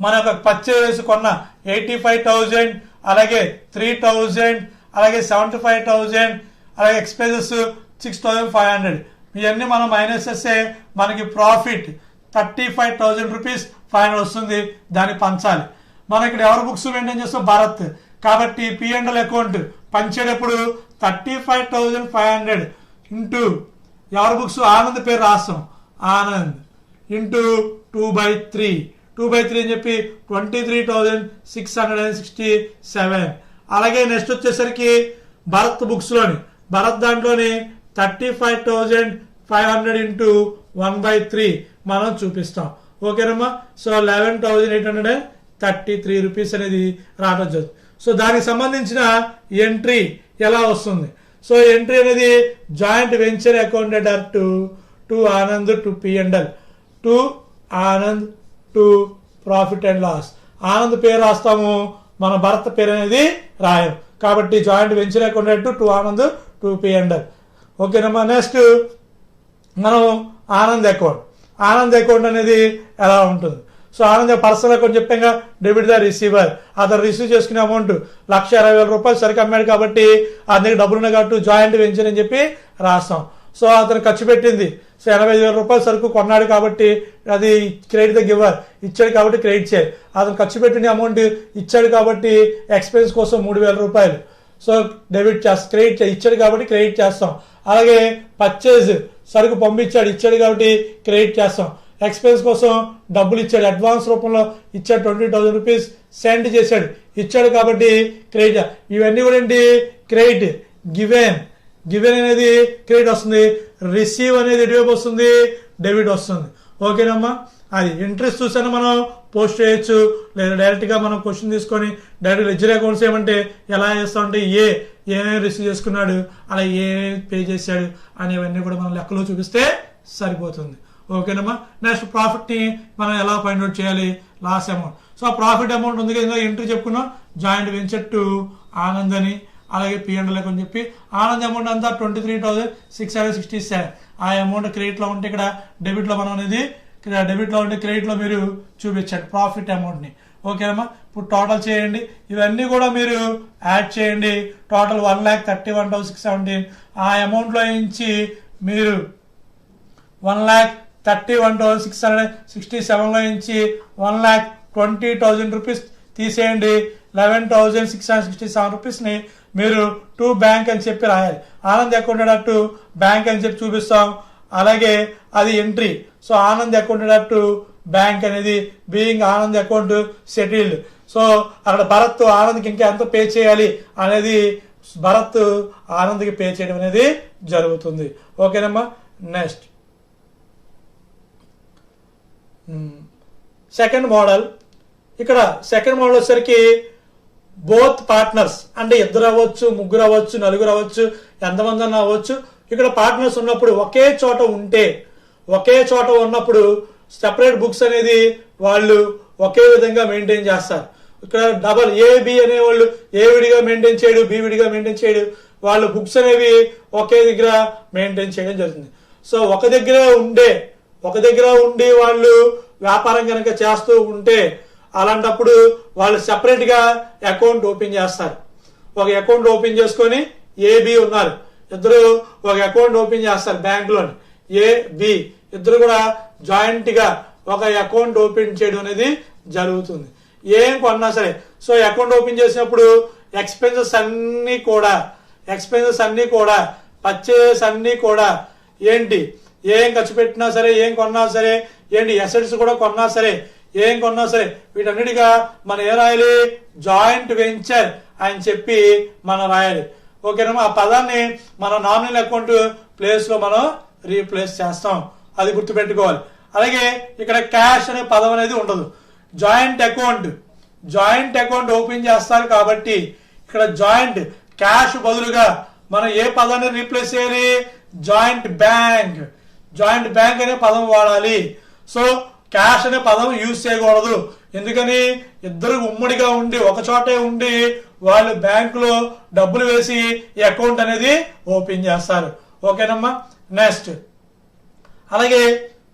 మన యొక్క పర్చేస్ కొన్న 85,000, అలాగే 3,000, అలాగే 75,000, అలాగే ఎక్స్పెన్సెస్ 6,500 ఇవన్నీ మనం మైనస్ చేస్తే మనకి ప్రాఫిట్ 35,000 రూపీస్ ఫైన్ వస్తుంది. దాన్ని పంచాలి. మనం ఇక్కడ ఎవరి బుక్స్ మెయింటైన్ చేస్తాం, భరత్ కాబట్టి P&L అకౌంట్ పంచేటప్పుడు 35,500 ఇంటూ ఎవరి బుక్స్ ఆనంద్ పేరు రాస్తాం, ఆనంద్ ఇంటూ 2/3 అని చెప్పి 23,667. అలాగే నెక్స్ట్ వచ్చేసరికి భరత్ బుక్స్ లోని భరత్ దాంట్లోని 35,500 ఇంటూ 1/3 మనం చూపిస్తాం. ఓకేనమ్మా. సో 11,833 రూపీస్ అనేది రావడం జరుగుతుంది. సో దానికి సంబంధించిన ఎంట్రీ ఎలా వస్తుంది, సో ఎంట్రీ అనేది joint venture account data to Anand to P&L to Anand to profit and loss. Anand పేరు రాస్తాము, మన భరత్ పేరు అనేది రాయం కాబట్టి joint venture account to Anand to P&L. ఓకేనమ్మా. నెక్స్ట్ మనం ఆనంద్ అకౌంట్ అనేది ఎలా ఉంటుంది, సో ఆనంద్ పర్సనల్ అకౌంట్ చెప్పాక డెబిట్ ద రిసీవర్, అతను రిసీవ్ చేసుకునే అమౌంట్ 1,60,000 రూపాయలు సరికి అమ్మాడు కాబట్టి అతనికి డబ్బులు ఉన్నాయి కాబట్టి జాయింట్ వెంచర్ అని చెప్పి రాస్తాం. సో అతను ఖర్చు పెట్టింది, సో 85,000 రూపాయలు సరుకు కొన్నాడు కాబట్టి అది క్రెడిట్ ద గివర్, ఇచ్చాడు కాబట్టి క్రెడిట్ చేయాలి. అతను ఖర్చు పెట్టిన అమౌంట్ ఇచ్చాడు కాబట్టి ఎక్స్పెన్స్ కోసం 3,000 రూపాయలు సో డెబిట్ చేస్తాం, క్రెడిట్ ఇచ్చాడు కాబట్టి క్రెడిట్ చేస్తాం. అలాగే పర్చేజ్ సరుకు పంపించాడు, ఇచ్చాడు కాబట్టి క్రెడిట్ చేస్తాం. ఎక్స్పెన్స్ కోసం డబ్బులు ఇచ్చాడు, అడ్వాన్స్ రూపంలో ఇచ్చాడు, 20,000 రూపీస్ సెండ్ చేశాడు, ఇచ్చాడు కాబట్టి క్రెడిట్. ఇవన్నీ కూడా ఏంటి, క్రెడిట్. గివెన్ అనేది క్రెడిట్ వస్తుంది, రిసీవ్ అనేది ఎటువైపు వస్తుంది, డెబిట్ వస్తుంది. ఓకేనమ్మా. అది ఇంట్రెస్ట్ చూసాను మనం పోస్ట్ చేయొచ్చు, లేదా డైరెక్ట్ గా మనం క్వశ్చన్ తీసుకొని డైరెక్ట్ లెడ్జర్ అకౌంట్స్ ఏమంటే ఎలా చేస్తామంటే ఏమేమి రిసీవ్ చేసుకున్నాడు, అలా ఏ పే చేశాడు అనేవన్నీ కూడా మనం లెక్కలో చూపిస్తే సరిపోతుంది. ఓకేనమ్మా. నెక్స్ట్ ప్రాఫిట్ ని మనం ఎలా ఫైండ్ అవుట్ చేయాలి, loss amount. So profit amount ఉంది కదా, ఎంట్రీ చెప్పుకున్నాం జాయింట్ వెంచర్ టు ఆనంద్ అని, అలాగే P&L అని చెప్పి ఆనంద్ అమౌంట్ అంతా 23,667. ఆ అమౌంట్ క్రెడిట్ లో ఉంటే ఇక్కడ డెబిట్ లో మనం అనేది డెబిట్ లో ఉంటే క్రెడిట్ లో మీరు చూపించండి ప్రాఫిట్ అమౌంట్ ని. ఓకేనమ్మా. ఇప్పుడు టోటల్ చేయండి, ఇవన్నీ కూడా మీరు యాడ్ చేయండి. టోటల్ 1,31,617. ఆ అమౌంట్లో నుంచి మీరు 1,31,667లో నుంచి 1,20,000 రూపీస్ తీసేయండి. 11,667 రూపీస్ని మీరు టు బ్యాంక్ అని చెప్పి రాయాలి. ఆనంద్ అకౌంట్ టు బ్యాంక్ అని చెప్పి చూపిస్తాం. అలాగే అది entry. So Anand account to bank అనేది being Anand account settled. So అక్కడ భరత్ ఆనంద్కి ఇంకా ఎంత పే చేయాలి అనేది భరత్ ఆనంద్కి పే చేయడం అనేది జరుగుతుంది. ఓకేనమ్మా. Next second model. ఇక్కడ సెకండ్ మోడల్ వచ్చేసరికి బోత్ పార్ట్నర్స్ అంటే ఇద్దరు అవ్వచ్చు, ముగ్గురు అవ్వచ్చు, నలుగురు అవ్వచ్చు, ఎంతమంది అన్న అవ్వచ్చు. ఇక్కడ పార్ట్నర్స్ ఉన్నప్పుడు ఒకే చోట ఉన్నప్పుడు సెపరేట్ బుక్స్ అనేది వాళ్ళు ఒకే విధంగా మెయింటైన్ చేస్తారు. ఇక్కడ డబల్ ఏబి అనేవాళ్ళు ఏ విడిగా మెయింటైన్ చేయడు, బి విడిగా మెయింటైన్ చేయడు. వాళ్ళు బుక్స్ అనేవి ఒకే దగ్గర మెయింటైన్ చేయడం జరుగుతుంది. సో ఒక దగ్గర ఉండి వాళ్ళు వ్యాపారం కనుక చేస్తూ ఉంటే అలాంటప్పుడు వాళ్ళు సెపరేట్ గా అకౌంట్ ఓపెన్ చేస్తారు. ఒక అకౌంట్ ఓపెన్ చేసుకొని ఏబి ఉన్నారు, ఇద్దరు ఒక అకౌంట్ ఓపెన్ చేస్తారు బ్యాంక్ లోని. ఏబి ఇద్దరు కూడా జాయింట్ గా ఒక అకౌంట్ ఓపెన్ చేయడం అనేది జరుగుతుంది. ఏం కొన్నా సరే. సో అకౌంట్ ఓపెన్ చేసినప్పుడు ఎక్స్పెన్సెస్ అన్ని కూడా పర్చేస్ అన్ని కూడా ఏంటి, ఏం ఖర్చు పెట్టినా సరే, ఏం కొన్నా సరే, ఏంటి అసెట్స్ కూడా కొన్నా సరే, ఏం కొన్నా సరే, వీటన్నిటిగా మనం ఏ రాయాలి, జాయింట్ వెంచర్ అని చెప్పి మనం రాయాలి. ఓకేనా. ఆ పదాన్ని మన నామినల్ అకౌంట్ ప్లేస్ లో మనం రీప్లేస్ చేస్తాం, అది గుర్తుపెట్టుకోవాలి. అలాగే ఇక్కడ క్యాష్ అనే పదం అనేది ఉండదు. జాయింట్ అకౌంట్ ఓపెన్ చేస్తారు కాబట్టి ఇక్కడ జాయింట్ క్యాష్ బదులుగా మనం ఏ పదాన్ని రీప్లేస్ చేయాలి, జాయింట్ బ్యాంక్ అనే పదం వాడాలి. సో క్యాష్ అనే పదం యూజ్ చేయకూడదు. ఎందుకని, ఇద్దరు ఉమ్మడిగా ఉండి ఒక చోటే ఉండి వాళ్ళు బ్యాంకులో డబ్బులు వేసి ఈ అకౌంట్ అనేది ఓపెన్ చేస్తారు. ఓకేనమ్మా. నెక్స్ట్ అలాగే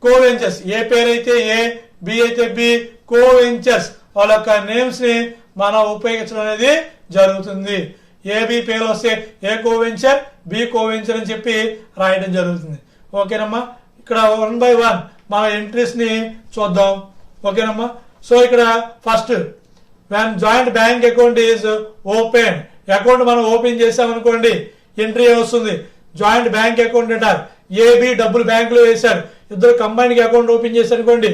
కోవెంచర్స్. ఏ పేరైతే ఏ, బి అయితే బి, కోవెంచర్స్ వాళ్ళ యొక్క నేమ్స్ ని మనం ఉపయోగించడం అనేది జరుగుతుంది. ఏబి పేరు వస్తే ఏ కోవెంచర్, బి కోవెంచర్ అని చెప్పి రాయడం జరుగుతుంది. ఓకేనమ్మా. ఇక్కడ 1 by 1 మన ఎంట్రీస్ ని చూద్దాం. ఓకేనమ్మా. సో ఇక్కడ first when joint bank account is open, account మనం ఓపెన్ చేసామనుకోండి, ఎంట్రీ వస్తుంది జాయింట్ బ్యాంక్ అకౌంట్ అంటారు. ఏబి డబ్బులు బ్యాంక్ లో వేశారు, ఇద్దరు కంబైన్డ్ అకౌంట్ ఓపెన్ చేశారు అనుకోండి,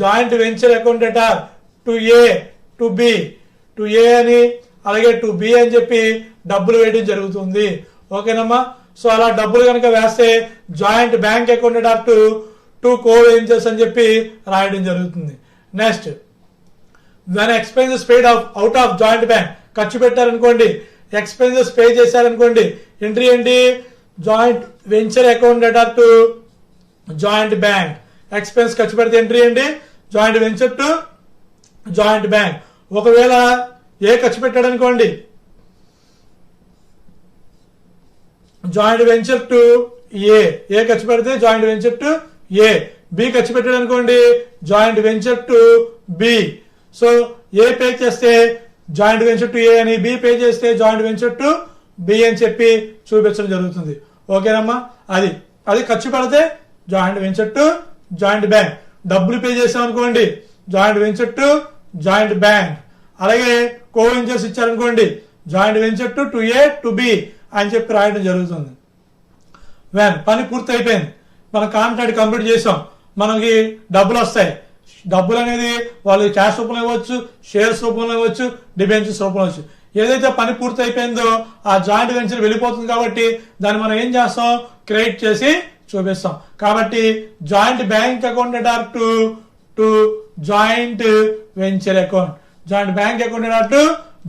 జాయింట్ వెంచర్ అకౌంట్ అంటారు. టు ఏ అని అలాగే టు బి అని చెప్పి డబ్బులు వేయడం జరుగుతుంది. ఓకేనమ్మా. సో అలా డబ్బులు కనుక వేస్తే జాయింట్ బ్యాంక్ అకౌంట్ అంటారు టు కోవెంచర్స్ అని చెప్పి రాయడం జరుగుతుంది. Next when expenses paid out of joint bank, ఖర్చు పెట్టారనుకోండి, ఎక్స్పెన్సెస్ పే చేశారనుకోండి, ఎంట్రీ ఏంటి, జాయింట్ వెంచర్ అకౌంట్ అంటారు జాయింట్ బ్యాంక్. ఎక్స్పెన్స్ ఖర్చు పెడితే ఎంట్రీ ఏంటి, joint venture to joint bank. ఒకవేళ ఏ ఖర్చు పెట్టాడు అనుకోండి, జాయింట్ వెంచర్ టు ఏ ఖర్చు పెడితే joint venture to A. B ఖర్చు పెట్టాడు అనుకోండి, joint venture to B. So A pay చేస్తే జాయింట్ వెంచర్ టు ఏ అని, బి పే చేస్తే జాయింట్ వెంచర్ టు బి అని చెప్పి చూపించడం జరుగుతుంది. ఓకేనమ్మా. అది ఖర్చు పెడితే joint venture to joint bank. డబ్బులు పే చేసాం అనుకోండి, joint venture to joint bank. అలాగే కోవెంచర్స్ ఇచ్చారనుకోండి, joint venture to A to B అని చెప్పి రాయడం జరుగుతుంది. పని పూర్తి అయిపోయింది, మనం కాంట్రాక్ట్ కంప్లీట్ చేసాం, మనకి డబ్బులు వస్తాయి. డబ్బులు అనేది వాళ్ళు క్యాష్ రూపంలో ఇవ్వచ్చు, షేర్స్ రూపంలో ఇవ్వచ్చు, డిబెంచర్స్ రూపంలో ఇవ్వచ్చు. ఏదైతే పని పూర్తి అయిపోయిందో ఆ జాయింట్ వెంచర్ వెళ్ళిపోతుంది కాబట్టి దాన్ని మనం ఏం చేస్తాం, క్రెడిట్ చేసి చూపిస్తాం. కాబట్టి జాయింట్ బ్యాంక్ అకౌంట్ అంటారు to joint venture account. Joint bank account అంటారు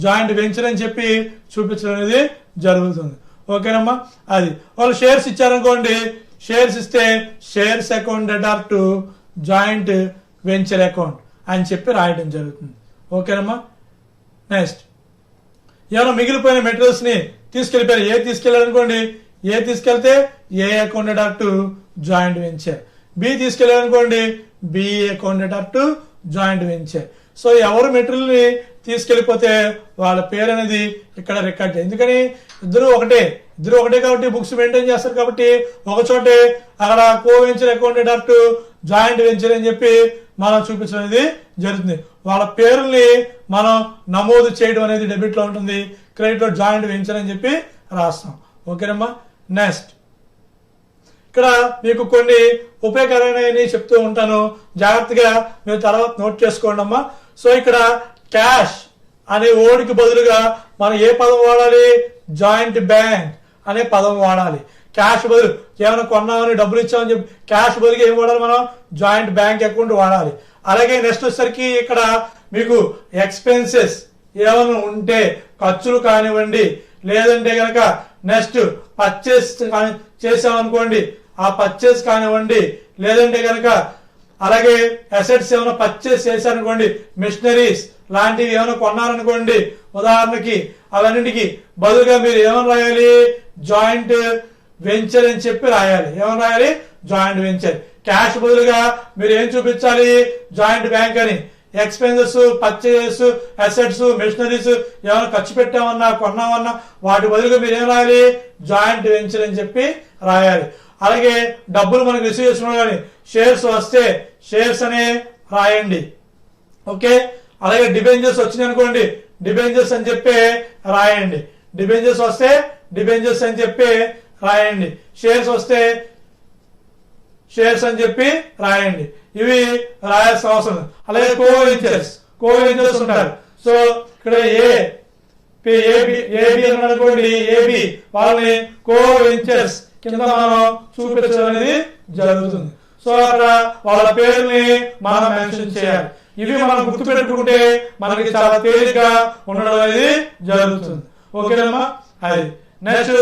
జాయింట్ వెంచర్ అని చెప్పి చూపించడం అనేది జరుగుతుంది. ఓకేనమ్మా. అది వాళ్ళు షేర్స్ ఇచ్చారనుకోండి, షేర్స్ ఇస్తే షేర్స్ అకౌంట్ అంటారు టు జాయింట్ వెంచర్ అకౌంట్ అని చెప్పి రాయడం జరుగుతుంది. ఓకేనమ్మా. నెక్స్ట్ ఏమైనా మిగిలిపోయిన మెటీరియల్స్ ని తీసుకెళ్లిపోయారు, ఏ తీసుకెళ్లారు అనుకోండి, ఏ తీసుకెళ్తే ఏ అకౌంట్ అంటారు టు జాయింట్ వెంచర్. బి తీసుకెళ్లారు అనుకోండి, బి అకౌంట్ అంటారు టు జాయింట్ వెంచర్. సో ఎవరు మెటీరియల్ ని తీసుకెళ్లిపోతే వాళ్ళ పేరు అనేది ఇక్కడ రికార్డ్. ఎందుకని ఇద్దరు ఒకటే కాబట్టి బుక్స్ మెయింటైన్ చేస్తారు కాబట్టి ఒక చోటే అక్కడ co venture account direct joint venture అని చెప్పి మనం చూపించడం అనేది జరుగుతుంది. వాళ్ళ పేరుల్ని మనం నమోదు చేయడం అనేది డెబిట్ లో ఉంటుంది, క్రెడిట్ లో జాయింట్ వెంచర్ అని చెప్పి రాస్తాం. ఓకేనమ్మా. నెక్స్ట్ ఇక్కడ మీకు కొన్ని ఉపయోగకరమైనవి చెప్తూ ఉంటాను, జాగ్రత్తగా మీరు తర్వాత నోట్ చేసుకోండి అమ్మా. సో ఇక్కడ క్యాష్ అనే వర్డ్కి బదులుగా మనం ఏ పదం వాడాలి? జాయింట్ బ్యాంక్ అనే పదం వాడాలి. క్యాష్ బదులు ఏమైనా కొన్నామని డబ్బులు ఇచ్చామని చెప్పి క్యాష్ బదులుగా ఏం వాడాలి? మనం జాయింట్ బ్యాంక్ అకౌంట్ వాడాలి. అలాగే నెక్స్ట్ వచ్చేసరికి ఇక్కడ మీకు ఎక్స్పెన్సెస్ ఏమైనా ఉంటే ఖర్చులు కానివ్వండి, లేదంటే కనుక నెక్స్ట్ పర్చేస్ చేసామనుకోండి ఆ పర్చేస్ కానివ్వండి, లేదంటే కనుక అలాగే అసెట్స్ ఏమైనా పర్చేస్ చేశారనుకోండి, మిషనరీస్ లాంటివి ఏమైనా కొన్నారనుకోండి ఉదాహరణకి, అవన్నిటికి బదులుగా మీరు ఏమైనా రాయాలి? జాయింట్ వెంచర్ అని చెప్పి రాయాలి. ఏమైనా రాయాలి? Joint venture. క్యాష్ బదులుగా మీరు ఏం చూపించాలి? జాయింట్ బ్యాంక్ అని. ఎక్స్పెన్సెస్, పర్చేజెస్, అసెట్స్, మిషనరీస్ ఏమైనా ఖర్చు పెట్టామన్నా కొన్నామన్నా వాటి బదులుగా మీరు ఏం రాయాలి? జాయింట్ వెంచర్ అని చెప్పి రాయాలి. అలాగే డబ్బులు మనకు రిసీవ్ చేసుకున్నాం కానీ షేర్స్ వస్తే షేర్స్ అనే రాయండి. ఓకే. అలాగే డిబెంచర్స్ వచ్చినాయి అనుకోండి, డిబెంచర్స్ అని చెప్పి రాయండి. డిబెంచర్స్ వస్తే డిబెంచర్స్ అని చెప్పి రాయండి. షేర్స్ వస్తే షేర్స్ అని చెప్పి రాయండి. ఇవి రాయాల్సిన అవసరం. అలాగే కో వెంచర్స్ ఉంటారు. సో ఇక్కడ ఏబి అనుకోండి, ఏబి వాళ్ళని కో వెంచర్స్ కింద మనం చూపించడం అనేది జరుగుతుంది. సో అక్కడ వాళ్ళ పేరుని మనం మెన్షన్ చేయాలి. ఇవి మనం గుర్తు పెట్టుకుంటే మనకి చాలా తేలిగ్గా ఉండడం అనేది జరుగుతుంది. ఓకేనమ్మా. అది నెక్స్ట్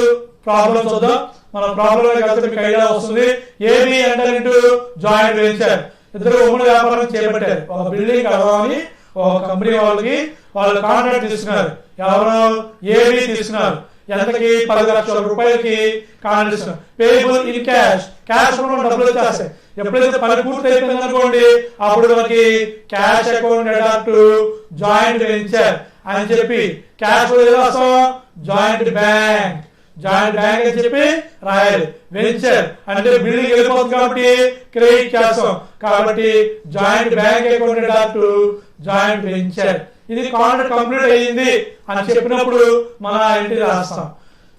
ప్రాబ్లం చూద్దాం. మన ప్రాబ్లం మీకు ఐడియా వస్తుంది. A B enter into joint venture. ఇద్దరు ఉమ్మడి వ్యాపారం చేపట్టారు. ఒక బిల్డింగ్ కలవాలని ఒక కంపెనీ వాళ్ళు కాంట్రాక్ట్ తీసుకున్నారు. ఎవరు? ఏబి తీసుకున్నారు. ఎంతకి? 10 లక్షల రూపాయలకి కాంట్రాక్ట్ తీసుకున్నారు. Payable in cash. క్యాష్ డబ్బులు వచ్చేస్తాయి. ఎప్పుడైతే పని పూర్తి అయిపోయింది అనుకోండి అప్పుడు మనకి cash account adapt joint venture అని చెప్పి క్యాష్ జాయింట్ బ్యాంక్ అని చెప్పి రాయాలి. వెంచర్ అంటే బిల్డింగ్ వెళ్ళిపోతుంది కాబట్టి క్రెడిట్ చేస్తాం కాబట్టి joint bank account adapt joint venture. ఇది కాంట్రాక్ట్ కంప్లీట్ అయ్యింది అని చెప్పినప్పుడు మన ఎంట్రీ రాస్తాం.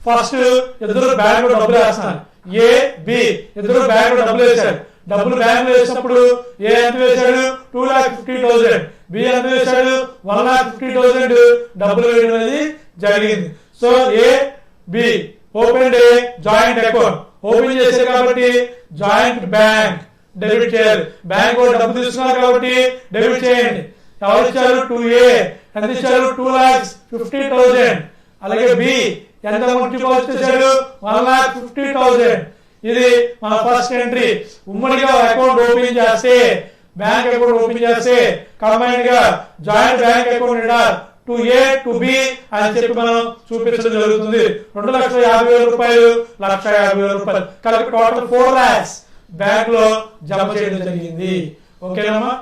ఫస్ట్ ఇద్దరు బ్యాంక్ లో డబ్బులు వేస్తాను. ఏ బి ఇద్దరు బ్యాంక్ లో డబ్బులు వేశారు. డబ్బులు బ్యాంక్ లో వేసినప్పుడు ఏ ఎంత వేశాడు? 2,50,000. బి ఎంత వేశాడు? 1,50,000 డబ్బులు వేయడం అనేది జరిగింది. So A be open A joint account. Open చేశారు కాబట్టి జాయింట్ బ్యాంక్ డెబిట్ చేయాలి. బ్యాంక్ డబ్బు తీసుకున్నారు కాబట్టి డెబిట్ చేయండి. ఎవరు ఇచ్చారు? 2A ఎంత ఇచ్చారు? 2,50,000. అలాగే బి ఎంత అమౌంట్ చేశాడు? 1,50,000. ఇది మన ఫస్ట్ ఎంట్రీ. ఉమ్మడిగా అకౌంట్ ఓపెన్ చేస్తే బ్యాంక్ అకౌంట్ ఓపెన్ చేస్తే కంబైన్డ్ గా joint bank account to A to B అని చెప్పి మనం చూపించడం జరుగుతుంది. 2,50,000 రూపాయలు, 1,50,000 రూపాయలు కలిపి టోటల్ 4 lakhs బ్యాంక్ లో జమ చేయడం జరిగింది. ఓకేనమ్మా.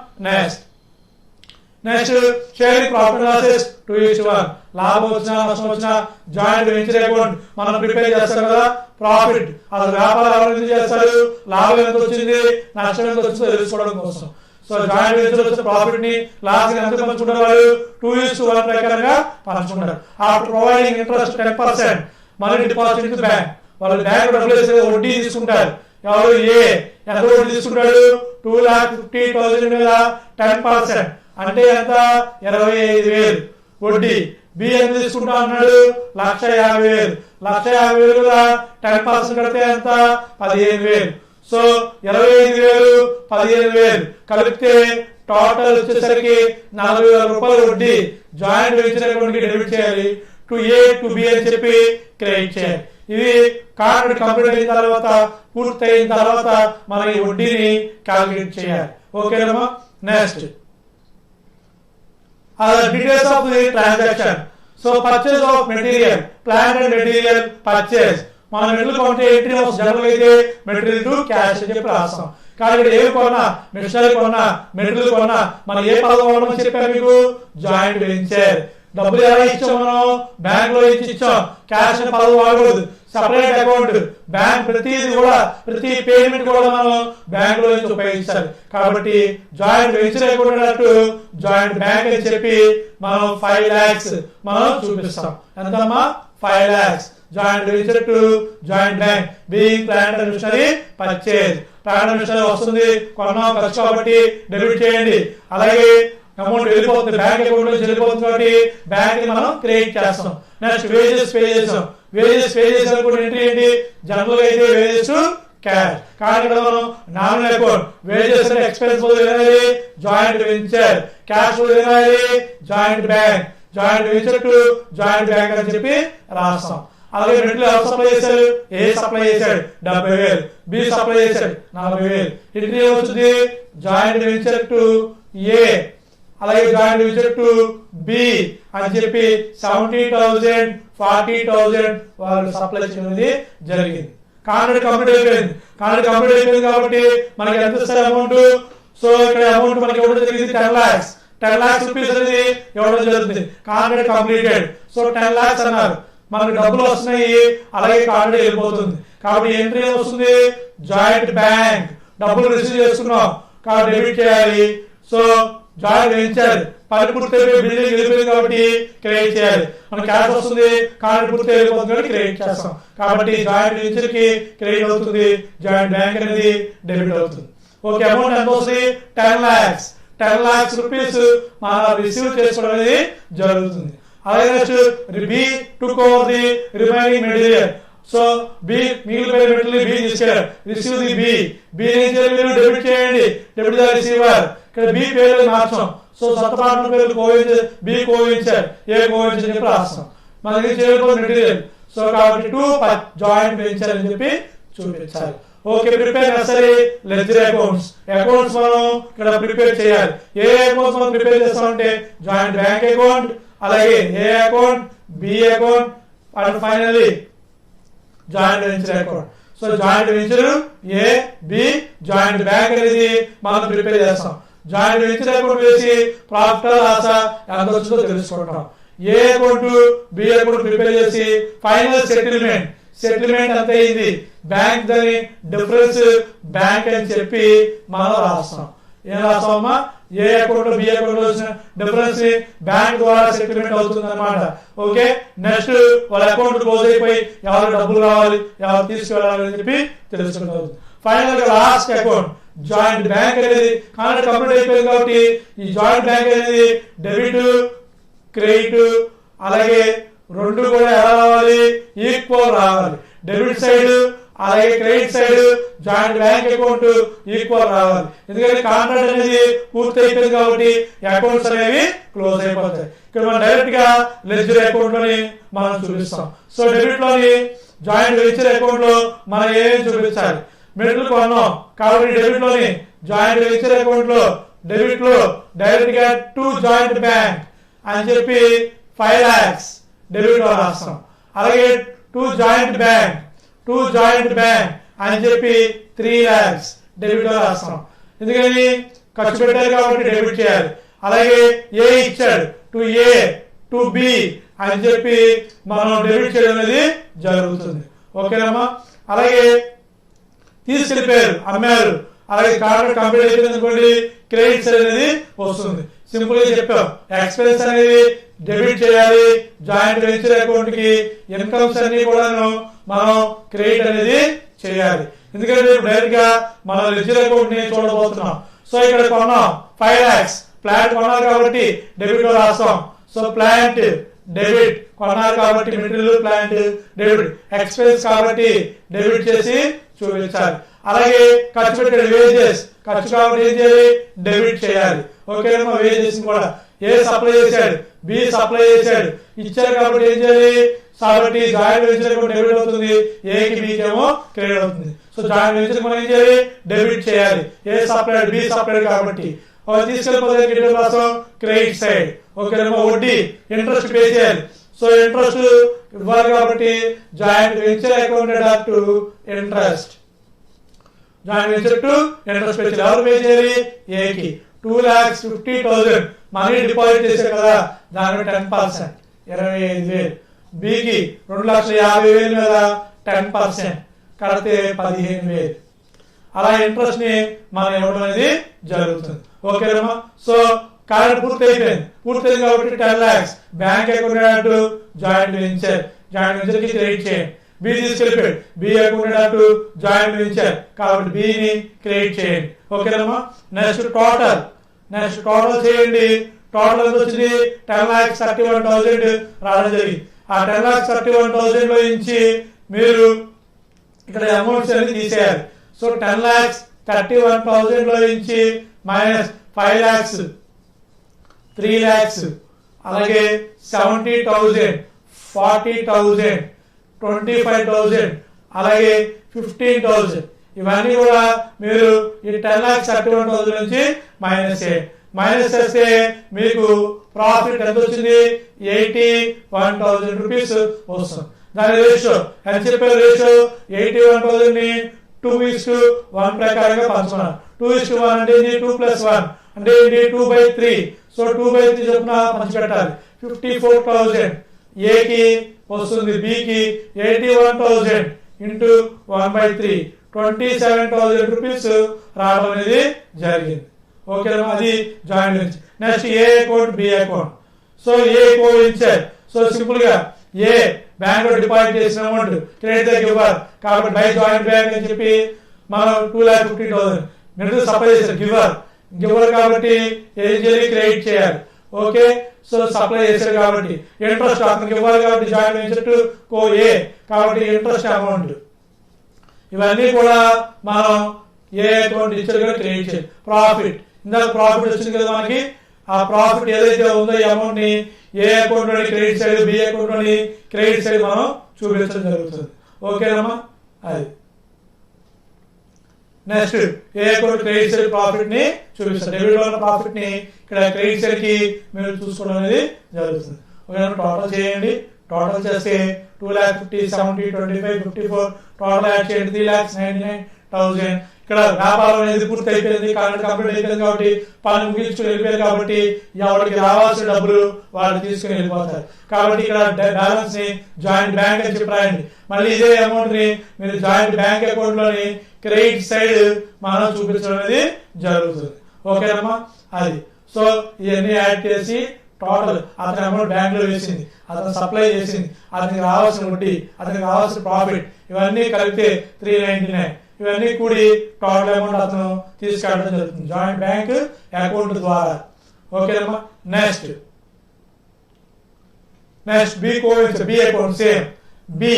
Next sharing profit losses 2:1. లాభం వచ్చినా నష్టం వచ్చినా జాయింట్ వెంచర్ అకౌంట్ మనం ప్రిపేర్ చేస్తాం కదా. ప్రాఫిట్ అసలు వ్యాపారం ఎవరు చేస్తారు, లాభం ఎంత వచ్చింది నష్టం ఎంత వచ్చిందో తెలుసుకోవడం కోసం. సో జాయింట్ వెంచర్ వచ్చే ప్రాఫిట్ ని లాస్ ఎంత పంచుకుంటారు? వాళ్ళు 2:1 ప్రకారంగా పంచుకుంటారు. After providing interest 10% money deposit in bank. వాళ్ళు బ్యాంక్ డబ్బులు వేసే వడ్డీ తీసుకుంటారు. ఎవరు? ఏ ఎంత వడ్డీ తీసుకుంటాడు? 2,50,000 మీద 10% అంటే ఎంత? 25,000 వడ్డీ. బి ఎంత తీసుకుంటా అన్నాడు? 1,50,000. 1,50,000 10% కడితే ఎంత? 15,000. సో 25,000 15,000 కలిపితే టోటల్ వచ్చేసరికి 40,000 రూపాయలు వడ్డీ జాయింట్ వెంచర్ అకౌంట్ కి డెబిట్ చేయాలి. టు ఏ టు బి అని చెప్పి క్రెడిట్ చేయాలి. ఇది కాంట్రాక్ట్ కంప్లీట్ అయిన తర్వాత పూర్తి అయిన తర్వాత మనం ఈ వడ్డీని క్యాలిక్యులేట్ చేయాలి. ఓకేనమ్మా. Next details of the transaction. So purchase of material, plant and material purchase. మనం మెటీరియల్ కొంటే ఎంట్రీ జనరల్ అయితే మెటీరియల్ టు క్యాష్ అని చెప్పి రాస్తాం. కానీ ఇక్కడ ఏమి కొన్నా, మిషనరీ కొన్నా, మెటీరియల్ కొన్నా మనం ఏ పదం వాడమని చెప్పారు మీకు? Joint venture. డబ్బులు ఎలా ఇచ్చాం మనం? బ్యాంక్ లో ఇచ్చాం. క్యాష్ అనే పదం వాడకూడదు. Separate account. బ్యాంక్ ప్రతిది కూడా, ప్రతి పేమెంట్ కూడా మనం బ్యాంక్ లో నుంచి ఉపయోగించాలి. కాబట్టి జాయింట్ వెంచర్ అకౌంట్ అన్నట్టు జాయింట్ బ్యాంక్ అని చెప్పి మనం 5 lakhs మనం చూపిస్తాం. ఎంతమ్మా? 5 lakhs. Joint venture to joint bank being plant and machinery purchase. Plant and machinery వస్తుంది, కొన్నాం, ఖర్చు కాబట్టి డెబిట్ చేయండి. అలాగే అమౌంట్ వెళ్ళిపోతుంది, బ్యాంక్ అకౌంట్ నుంచి వెళ్ళిపోతుంది కాబట్టి బ్యాంక్ ని మనం క్రెడిట్ చేస్తాం. నెక్స్ట్ వేజెస్ పే చేస్తాం. వేజెస్ పే చేసినప్పుడు ఎంట్రీ ఏంటి? జనరల్ గా అయితే వేజెస్ టు క్యాష్. కానీ ఇక్కడ మనం నామినల్ అకౌంట్. వేజెస్ అంటే expense joint venture, cash joint bank. Joint venture to joint bank అని చెప్పి రాస్తాం. అలాగే మెటీరియల్ ఎవరు సప్లై చేశారు? ఏ సప్లై చేశాడు? 70,000. బి సప్లై చేశాడు 40,000. ఎంట్రీ ఏమొచ్చింది? జాయింట్ వెంచర్ టు ఏ, అలాగే జాయింట్ వెంచర్ టు బి అని చెప్పి 70,000, 40,000 వాళ్ళు సప్లై చేయడం జరిగింది. కాంట్రాక్ట్ కంప్లీట్ అయిపోయింది. కాంట్రాక్ట్ కంప్లీట్ అయిపోయింది కాబట్టి మనకి ఎంత ఇస్తారు అమౌంట్? సో ఇక్కడ అమౌంట్ మనకి ఇవ్వడం జరిగింది 10 lakhs. 10 lakhs రూపీస్ అనేది ఇవ్వడం జరుగుతుంది. Contract completed. సో 10 lakhs అన్నారు. మనకు డబ్బులు వస్తున్నాయి, అలాగే కాంట్రాక్ట్ వెళ్ళిపోతుంది. కాబట్టి ఎంట్రీ వస్తుంది? Joint bank. డబ్బులు రిసీవ్ చేసుకున్నాం కాబట్టి డెబిట్ చేయాలి. సో జాయింట్ వెంచర్ పని పూర్తి బిల్డింగ్ వెళ్ళిపోయింది కాబట్టి క్రెడిట్ చేయాలి. మన క్యాష్ వస్తుంది, కాంట్రాక్ట్ పూర్తి వెళ్ళిపోతుంది కాబట్టి క్రెడిట్ చేస్తాం. కాబట్టి జాయింట్ వెంచర్ కి క్రెడిట్ అవుతుంది, జాయింట్ బ్యాంక్ అనేది డెబిట్ అవుతుంది. ఓకే, అమౌంట్ ఎంత వస్తుంది? 10 lakhs. 10 lakhs రూపీస్ మనం రిసీవ్ చేసుకోవడం అనేది జరుగుతుంది. అలాగే next B took over the remaining material. So B మిగిలిపోయిన మెటీరియల్ బి తీసుకెళ్ళారు. Receive the B. బి ఏం చేయాలి? మీరు డెబిట్ చేయండి. Debit the receiver. ఇక్కడ బి పేర్లు మార్చాం. సో సొంత పార్ట్నర్ పేర్లు కోవించారు, బి కోవించారు, ఏ కోవించారు చెప్పి రాస్తాం. మనకి చేయకపోతే మెటీరియల్. సో కాబట్టి టు జాయింట్ వెంచర్ అని చెప్పి చూపించాలి. Okay, prepare necessary ledger accounts. Accounts మనం ఇక్కడ ప్రిపేర్ చేయాలి. ఏ అకౌంట్స్ మనం ప్రిపేర్ చేస్తామంటే జాయింట్ బ్యాంక్ అకౌంట్, అలాగే A account, B account and finally joint venture account. So joint venture A, B, joint bank అనేది మనం ప్రిపేర్ చేస్తాం. జాయింట్ వెంచర్ అకౌంట్ వేసి ప్రాఫిట్ లాసా ఎంత వచ్చిందో తెలుసుకుంటాం. A account, B account prepare చేసి ఫైనల్ సెటిల్మెంట్. సెటిల్మెంట్ అంత అయింది, బ్యాంక్ దాని డిఫరెన్స్ బ్యాంక్ అని చెప్పి మనం రాస్తాం. ఏం రాస్తామమ్మా? ఏ అకౌంట్ బి అకౌంట్ వచ్చిన డిఫరెన్స్ బ్యాంక్ ద్వారా సెటిల్మెంట్ అవుతుంది అనమాట. ఓకే, నెక్స్ట్ వాళ్ళ అకౌంట్ క్లోజ్ అయిపోయి ఎవరు డబ్బులు రావాలి, ఎవరు తీసుకెళ్ళాలి అని చెప్పి తెలుసుకుంటాం. ఫైనల్ గా లాస్ట్ అకౌంట్ జాయింట్ బ్యాంక్ అనేది కాంట్రాక్ట్ కంప్లీట్ అయిపోయింది కాబట్టి ఈ జాయింట్ బ్యాంక్ అనేది డెబిట్, క్రెడిట్, అలాగే రెండు కూడా ఎలా రావాలి? ఈక్వల్ రావాలి. డెబిట్ సైడ్ అలాగే credit side joint bank account equal రావాలి. ఎందుకంటే కాంట్రాక్ట్ అనేది పూర్తి అయిపోయింది కాబట్టి అకౌంట్స్ అనేవి క్లోజ్ అయిపోతాయి. ఇక్కడ మనం డైరెక్ట్ గా లెడ్జర్ అకౌంట్ లోని మనం చూపిస్తాం. సో డెబిట్ లోని జాయింట్ వెంచర్ అకౌంట్ లో మనం ఏం చూపించాలి? మెటీరియల్ కొన్నాం కాబట్టి డెబిట్ లోని జాయింట్ వెంచర్ అకౌంట్ లో డెబిట్ లో డైరెక్ట్ గా టు జాయింట్ బ్యాంక్ అని చెప్పి 5 lakhs డెబిట్ లో రాస్తాం. అలాగే to joint bank, to joint bank అని చెప్పి 3 lakhs డెబిట్ లో రాస్తాం. ఎందుకని? ఖర్చు పెట్టారు కాబట్టి డెబిట్ చేయాలి. అలాగే ఏ ఇచ్చాడు టు ఏ, టు బి అని చెప్పి మనం డెబిట్ చేయడం అనేది జరుగుతుంది. ఓకేనమ్మా? అలాగే తీసుకెళ్ళిపోయారు, అమ్మారు, అలాగే కాంట్రాక్ట్ కంప్లీట్ అయిపోయింది అనుకోండి, క్రెడిట్స్ అనేది వస్తుంది. సింపుల్ గా చెప్పాం, ఎక్స్పెన్స్ అనేది డెబిట్ చేయాలి జాయింట్ వెంచర్ అకౌంట్ కి. ఇన్కమ్స్ అన్ని కూడా మనం క్రెడిట్ అనేది చేయాలి. ఎందుకంటే డైరెక్ట్ గా మనం లెడ్జర్ అకౌంట్ ని చూడబోతున్నాం. సో ఇక్కడ కొన్నాం 5 lakhs, ప్లాంట్ కొన్నారు కాబట్టి డెబిట్ లో రాస్తాం. సో ప్లాంట్ డెబిట్ కొన్నారు కాబట్టి మెటీరియల్ ప్లాంట్ డెబిట్, ఎక్స్పెన్స్ కాబట్టి డెబిట్ చేసి చూపించాలి. అలాగే ఖర్చు పెట్టాడు వేజెస్, ఖర్చు కాబట్టి ఏం చేయాలి? డెబిట్ చేయాలి. ఓకేనమ్మా? వేజెస్ కూడా ఏ సప్లై చేశాడు, బి సప్లై చేశాడు, ఇచ్చారు కాబట్టి ఏం చేయాలి? కాబట్టి జాయింట్ వెంచర్ కూడా డెబిట్ అవుతుంది, ఏకి బికి ఏమో క్రెడిట్ అవుతుంది. సో జాయింట్ వెంచర్ మనం ఏం చేయాలి? డెబిట్ చేయాలి. ఏ సప్లైడ్, బి సప్లైడ్ కాబట్టి తీసుకెళ్ళిపోతే క్రెడిట్ సైడ్. ఓకేనమ్మా? వడ్డీ ఇంట్రెస్ట్ పే చేయాలి. సో ఇంట్రెస్ట్ ఇవ్వాలి కాబట్టి joint venture accounted to interest. Joint venture to interest pay చేయాలి. ఎవరు పే చేయాలి? ఏకి 2,50,000 మనీ డిపాజిట్ చేశారు కదా, దాని 10% 25,000. బికి 2,50,000 మీద 10% కడితే 15,000. అలా ఇంట్రెస్ట్ ని మనం ఇవ్వడం అనేది జరుగుతుంది. ఓకేనమ్మా. సో కార్డు పూర్తయింది కాబట్టి 10 lakhs bank account joint venture కి క్రెడిట్ చేయండి. బి తీసుకెళ్ళిపోయాడు, బి అకౌంట్ జాయింట్ వెంచర్ కాబట్టి బిని క్రెడిట్ చేయండి. ఓకేనమ్మా. నెక్స్ట్ టోటల్ చేయండి. టోటల్ ఎంత వచ్చింది? 10,31,000 రావడం జరిగింది. ఆ 10,31,000 లో నుంచి మీరు ఇక్కడ అమౌంట్స్ అనేది తీసేయాలి. సో 10,31,000 లో నుంచి మైనస్ 5 lakhs, 3 lakhs, అలాగే 70,000, 40,000, 25,000, అలాగే 15,000. ఇవన్నీ కూడా మీరు ఈ 10,31,000 నుంచి మైనస్ చేస్తే మీకు ప్రాఫిట్ ఎంత వచ్చింది? 81,000 రూపీస్ వస్తుంది. దాని రేషియో ఎంత చెప్పారు? రేషియో 81,000 ని 2:1 ప్రకారంగా పంచుకున్నారు. 2:1 అంటే 2+1 అంటే 2/3. సో 2/3 చొప్పున పంచిపెట్టాలి. 54,000 ఏకి వస్తుంది, బికి 81,000 ఇంటూ 1/3 27,000 రూపీస్ రావడం అనేది జరిగింది. ఓకే, అది జాయింట్ వెంచర్. నెక్స్ట్ ఏ అకౌంట్, బి అకౌంట్. సో ఏ కోవించారు. సో సింపుల్ గా ఏ బ్యాంక్ లో డిపాజిట్ చేసిన అమౌంట్ క్రెడిట్ దగ్గర ఇవ్వాలి కాబట్టి బై జాయింట్ బ్యాంక్ అని చెప్పి మనం 2,50,000 మీరు సప్లై చేశారు. గివర్ కాబట్టి ఏం చేయాలి? క్రెడిట్ చేయాలి. ఓకే, సో సప్లై చేశారు కాబట్టి ఇంట్రెస్ట్ అతనికి ఇవ్వాలి కాబట్టి జాయింట్ వెంచర్ టు కో ఏ కాబట్టి ఇంట్రెస్ట్ అమౌంట్ ఇవన్నీ కూడా మనం ఏ అకౌంట్ ఇచ్చారు కదా క్రెడిట్ చేయాలి. ప్రాఫిట్, ఇందాక ప్రాఫిట్ వచ్చింది కదా మనకి, ఆ ప్రాఫిట్ ఏదైతే ఉందో ఈ అమౌంట్ ని ఏ అకౌంట్ లోని క్రెడిట్ సైడ్, బి అకౌంట్ లోని క్రెడిట్ సైడ్ మనం చూపించడం జరుగుతుంది. ఓకేనమ్మా. అది నెక్స్ట్ ఏ అకౌంట్ క్రెడిట్ సైడ్ ప్రాఫిట్ ని చూపిస్తారు. డెబిట్ లో ఉన్న ప్రాఫిట్ ని ఇక్కడ క్రెడిట్ సైడ్ కి మీరు చూసుకోవడం అనేది జరుగుతుంది. ఓకే, టోటల్ చేయండి. టోటల్ చేస్తే 2,50,000, 70, 25, 54 టోటల్ యాడ్ చేయండి 3,99,000. ఇక్కడ వ్యాపారం అనేది పూర్తి అయిపోయింది, కరెంట్ కంప్లీట్ అయిపోయింది కాబట్టి పని ముగించుకుని వెళ్ళిపోయారు కాబట్టి ఎవరికి రావాల్సిన డబ్బులు వాళ్ళు తీసుకుని వెళ్ళిపోతారు. కాబట్టి ఇక్కడ బ్యాలెన్స్ ని జాయింట్ బ్యాంక్ అని చెప్పి రాయండి. మళ్ళీ ఇదే అమౌంట్ ని మీరు జాయింట్ బ్యాంక్ అకౌంట్ లోని క్రెడిట్ సైడ్ మనం చూపించడం అనేది జరుగుతుంది. ఓకేనమ్మా. అది సో ఇవన్నీ యాడ్ చేసి టోటల్ అతని అమౌంట్ బ్యాంక్ లో వేసింది, అతను సప్లై చేసింది, అతనికి రావాల్సిన వడ్డీ, అతనికి రావాల్సిన ప్రాఫిట్ ఇవన్నీ కలిపితే 399. ఇవన్నీ కూడి టోటల్ అమౌంట్ అతను తీసుకెళ్ళడం జరుగుతుంది జాయింట్ బ్యాంక్ అకౌంట్ ద్వారా. ఓకేనమ్మా. Next B coventurer, B account same. B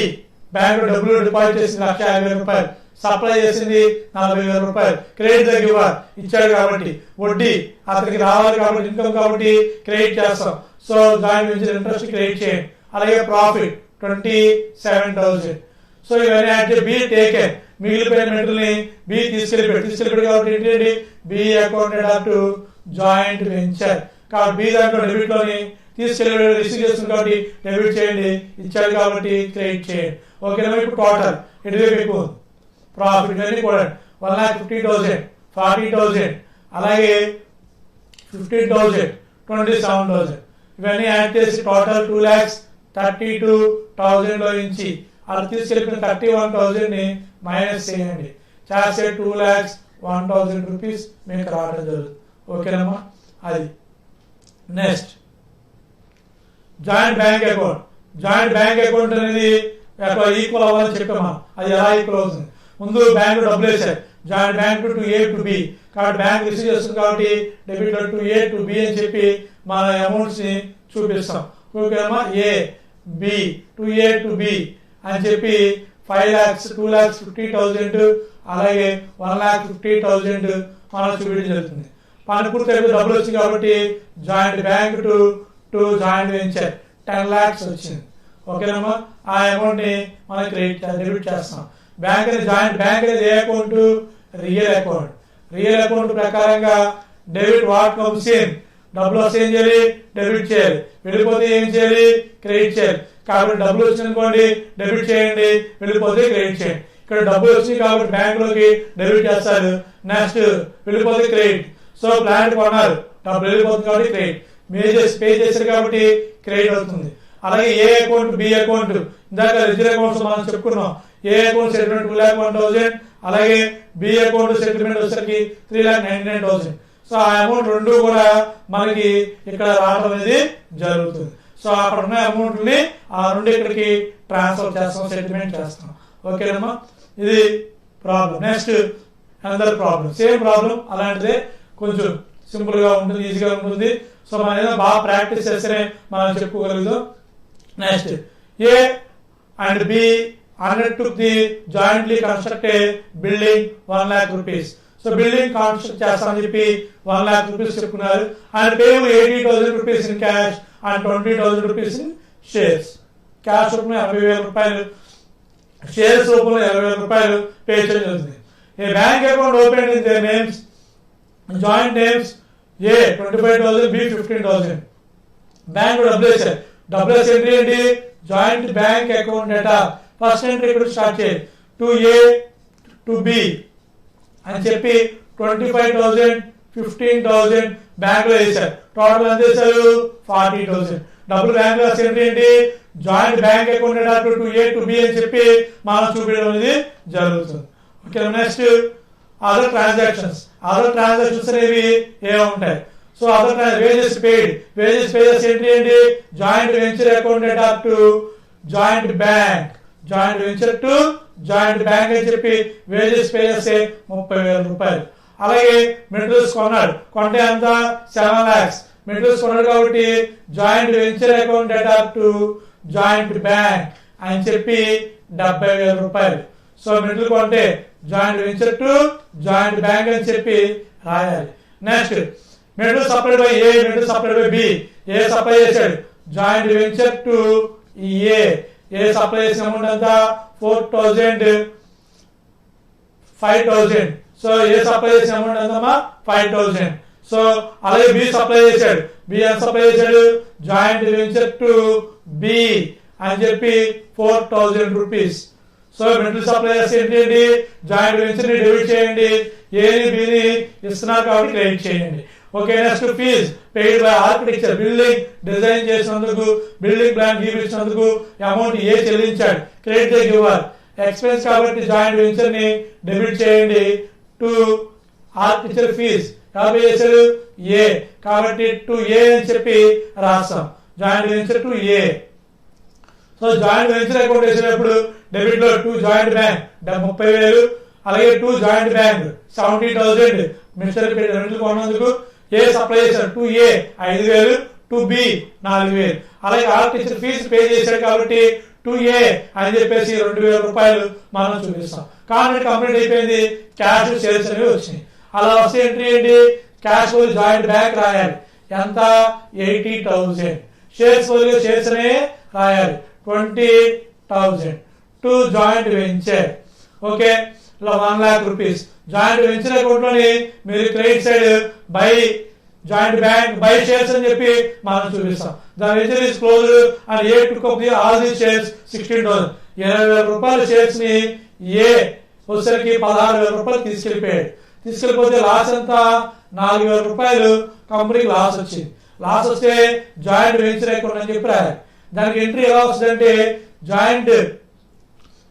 bank లో డబ్బులు డిపాజిట్ చేసింది 1,50,000 రూపాయలు, సప్లై చేసింది 40,000 రూపాయలు, క్రెడిట్ దగ్గర ఇచ్చాడు కాబట్టి వడ్డీ అతనికి రావాలి కాబట్టి ఇన్కమ్ కాబట్టి క్రెడిట్ చేస్తాం. So joint venture interest credit చేయండి. అలాగే ప్రాఫిట్ 27,000. సో ఇవన్నీ అంటే బి టేకెన్, మిగిలిపోయిన మెటీరియల్ ని బి తీసుకెళ్ళిపోయాడు కాబట్టి ఏంటంటే B accounted to joint venture కాబట్టి బి దాంట్లో డెబిట్ లోని తీసుకెళ్ళి రిసీవ్ చేస్తుంది కాబట్టి డెబిట్ చేయండి, ఇచ్చాడు కాబట్టి క్రెడిట్ చేయండి. ఓకేనా. ఇప్పుడు టోటల్ ఎటువైపు ఎక్కువ ప్రాఫిట్ అన్ని కూడా 1,50,000, 40,000, అలాగే 15,000, 27,000 ఇవన్నీ యాడ్ చేసి టోటల్ 2,32,000 లో నుంచి అలా తీసుకెళ్ళిన 31,000 ని మైనస్ చేయండి. చేస్తే 2,01,000 రూపీస్ మీకు రావడం జరుగుతుంది. ఓకేనమ్మా. అది next joint bank account. Joint bank account అనేది ఈక్వల్ అవ్వాలని చెప్పామా, అది ఎలా ఈక్వల్ అవుతుంది? ముందు బ్యాంక్ డబ్బులు వేసారు joint bank to A to B కాబట్టి బ్యాంక్ రిసీవ్ చేస్తుంది కాబట్టి debit to A to B అని చెప్పి మన అమౌంట్స్ ని చూపిస్తాం. ఓకేనమ్మా. A B to A to B అని చెప్పి 5 lakhs, 2,50,000 అలాగే 1,50,000 మనం చూపించడం జరుగుతుంది. పని పూర్తి డబ్బులు వచ్చింది కాబట్టి joint bank to joint venture 10 lakhs వచ్చింది. ఓకేనమ్మా. ఆ అమౌంట్ ని మనం డెబిట్ చేస్తాం. బ్యాంక్ జాయింట్ బ్యాంక్ అనేది ఏ అకౌంట్? రియల్ అకౌంట్ ప్రకారంగా డెబిట్ వాట్ కమ్స్ ఇన్, డబ్బులు వస్తే ఏం చేయాలి? డెబిట్ చేయాలి. వెళ్ళిపోతే ఏం చేయాలి? క్రెడిట్ చేయాలి. కాబట్టి డబ్బులు వచ్చిందనుకోండి డెబిట్ చేయండి, వెళ్ళిపోతే క్రెడిట్ చేయండి. ఇక్కడ డబ్బులు వచ్చింది కాబట్టి బ్యాంక్ లోకి డెబిట్ చేస్తారు, నెక్స్ట్ వెళ్ళిపోతే క్రెడిట్. సో ప్లాంట్ కొన్నారు, డబ్బులు వెళ్ళిపోతుంది కాబట్టి క్రెడిట్, పే చేశారు కాబట్టి క్రెడిట్ అవుతుంది. అలాగే ఏ అకౌంట్ బి అకౌంట్, ఇందాక రిజర్ అకౌంట్స్ మనం చెప్పుకున్నాం. ఏ అకౌంట్ సెటిల్మెంట్ 2,01,000, అలాగే బి అకౌంట్ సెటిల్మెంట్ వచ్చేసరికి 3,99,000. సో ఆ అమౌంట్ రెండు కూడా మనకి ఇక్కడ రావడం అనేది జరుగుతుంది. సో అక్కడ ఉన్న అమౌంట్ ని ఆ రెండు ఇక్కడికి ట్రాన్స్ఫర్ చేస్తాం, సెటిల్మెంట్ చేస్తాం. ఓకేనమ్మా, ఇది problem. Next another problem, same problem అలాంటిదే, కొంచెం సింపుల్ గా ఉంటుంది, ఈజీగా ఉంటుంది. సో మనం ఏదైనా బాగా ప్రాక్టీస్ చేస్తేనే మనం చెప్పుకోగలుగుతాం. Next A and B undertook the jointly construct a building 1 lakh rupees. So building construct చేస్తామని చెప్పి 1 lakh rupees చెప్పుకున్నారు. And pay 80,000 rupees in cash and 20,000 rupees in shares. Cash రూపంలో 60,000 రూపాయలు, షేర్స్ రూపంలో 20,000 రూపాయలు పే చేయడం జరుగుతుంది. A bank account open in their names, joint names, A 25,000, B 15,000. Bank డబ్బులు వేసారు, డబ్బులు వేసి ఎంట్రీ ఏంటి, joint bank account debtor. First entry ఇక్కడ స్టార్ట్ చేయాలి, టు ఏ టు బి అని చెప్పి 25,000, 15,000 బ్యాంక్ లో వేశారు. టోటల్ ఎంత వేశారు, 40,000. డబ్బులు బ్యాంక్ లో ఎంట్రీ ఏంటి, joint bank account data to A to B అని చెప్పి మనం చూపించడం అనేది జరుగుతుంది. Okay, next other transactions. Other transactions అనేవి ఏముంటాయి, సో అదర్ వేజెస్ పేడ్, వేజెస్ ఎంట్రీ ఏంటి, joint venture account data to joint bank, joint venture to joint bank అని చెప్పి వేజెస్ పే చేస్తే 30,000 రూపాయలు. అలాగే మెటీరియల్స్ కొన్నాడు, కొంటే అంత 7 lakhs. మెటీరియల్స్ కొన్నాడు కాబట్టి joint venture account data to joint bank అని చెప్పి 70,000 రూపాయలు. సో మెటీరియల్ కొంటే joint venture to joint bank అని చెప్పి రాయాలి. Next material supplied by A, material supplied by B. A supply చేశాడు, joint venture to A supply చేసిన అమౌంట్ అంతా 4,000, 5,000. సో ఏ సప్లై చేసిన అమౌంట్ అంతమా 5,000. సో అలాగే బి సప్లై చేశాడు, బి ఎంత సప్లై చేశాడు, జాయింట్ వెంచర్ టు బి అని చెప్పి 4,000 రూపీస్. సో మెటీరియల్ సప్లై చేస్తే ఏంటి, జాయింట్ వెంచర్ ని డెబిట్ చేయండి, ఏని బిని ఇస్తున్నారు కాబట్టి క్రెడిట్ చేయండి. Okay, next fees paid by architecture. Building design చేసినందుకు, బిల్డింగ్ ప్లాన్ గీపించినందుకు అమౌంట్ ఏ చెల్లించాడు, క్రెడిట్ ఇవ్వాలి. ఎక్స్పెన్స్ కాబట్టి జాయింట్ వెంచర్ ని డెబిట్ చేయండి టు ఆర్కిటెక్చర్ ఫీజ్. యాభై చేశాడు ఏ కాబట్టి టు ఏ అని చెప్పి రాస్తాం, joint venture to A. So joint venture account వేసినప్పుడు డెబిట్ లో టు జాయింట్ బ్యాంక్ 30,000, అలాగే టు జాయింట్ బ్యాంక్ 70,000 మిస్టర్ కొన్నందుకు. ఏ సప్లై చేశాడు, టు ఏ 5,000, టు బి 4,000. అలాగే ఆర్కిటెక్చర్ ఫీజు పే చేశాడు కాబట్టి టు ఏ అని చెప్పేసి 2,000 రూపాయలు మనం చూపిస్తాం. కాంట్రాక్ట్ కంప్లీట్ అయిపోయింది, క్యాష్ షేర్స్ అనేవి వచ్చినాయి. అలా వస్తే ఎంట్రీ ఏంటి, క్యాష్ జాయింట్ బ్యాంక్ రాయాలి, ఎంత 80,000. షేర్స్ షేర్స్ అనే రాయాలి 20,000. To joint venture. ఓకే, ఇలా 1 lakh rupees. Joint venture account లోని మీరు credit side by joint bank by shares అని చెప్పి మనం చూపిస్తాం. దాని venture is close and A took up the all the shares 16,000. 20,000 రూపాయల షేర్స్ ని ఏ వచ్చేసరికి 16,000 రూపాయలు తీసుకెళ్లిపోయాడు. తీసుకెళ్లిపోతే లాస్ అంతా 4,000 రూపాయలు కంపెనీకి లాస్ వచ్చింది. లాస్ వస్తే జాయింట్ వెంచర్ అకౌంట్ అని చెప్పి రాయాలి. దానికి ఎంట్రీ ఎలా వస్తుందంటే జాయింట్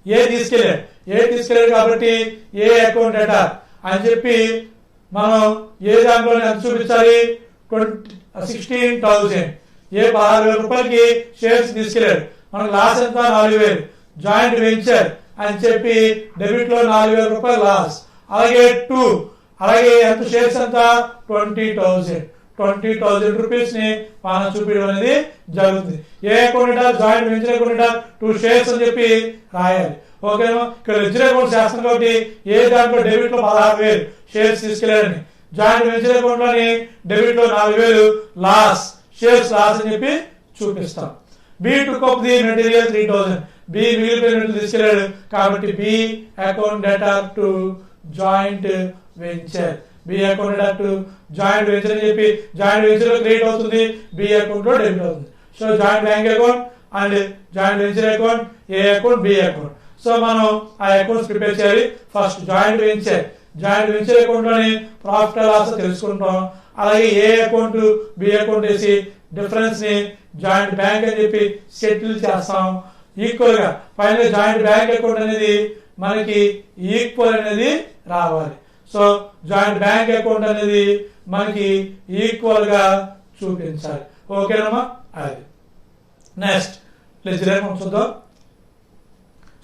ఏ తీసుకెళ్ళాడు కాబట్టి ఏ అకౌంట్ డేటా అని చెప్పి మనం ఏ దాంట్లో ఎంత చూపించాలి, 16,000. ఏ 16,000 రూపాయలకి షేర్స్ తీసుకెళ్ళాడు, మనకు లాస్ ఎంత 4,000. జాయింట్ వెంచర్ అని చెప్పి డెబిట్ లో 4,000 రూపాయలు లాస్. అలాగే అలాగే ఎంత షేర్స్ ఎంత 20,000 రూపీస్ ని మనం చూపించడం అనేది జరుగుతుంది. A account joint venture account 2 shares అని చెప్పి రాయాలి. ఓకేనా, ఇక్కడ లెడ్జర్ అకౌంట్ చేస్తాం కాబట్టి ఏ దాంట్లో డెబిట్ లో 16,000 షేర్స్ తీసుకెళ్లారని, జాయింట్ వెంచర్ అకౌంట్ లోని డెబిట్ లో 4,000 లాస్, షేర్స్ లాస్ అని చెప్పి చూపిస్తాం. B took up the material 3,000. B మిగిలిపోయినట్టు తీసుకెళ్లాడు కాబట్టి B account data to joint venture. B account data to joint venture అని చెప్పి జాయింట్ వెంచర్ లో క్రెడిట్ అవుతుంది, బి అకౌంట్ లో డెబిట్ అవుతుంది. So joint bank account and joint venture account, A account, B account. So మనం ఆ accounts prepare చేయాలి. First joint venture account లోని ప్రాఫిట్ అండ్ లాస్ తెలుసుకుంటాం. అలాగే ఏ అకౌంట్, బి అకౌంట్ వేసి డిఫరెన్స్ ని జాయింట్ బ్యాంక్ అని చెప్పి సెటిల్ చేస్తాం. ఈక్వల్ గా ఫైనల్ జాయింట్ బ్యాంక్ అకౌంట్ అనేది మనకి ఈక్వల్ అనేది రావాలి. సో జాయింట్ బ్యాంక్ అకౌంట్ అనేది మనకి ఈక్వల్ గా చూపించాలి. ఓకేనమ్మా? అది నెక్స్ట్ లెడ్జర్ అకౌంట్ చూద్దాం.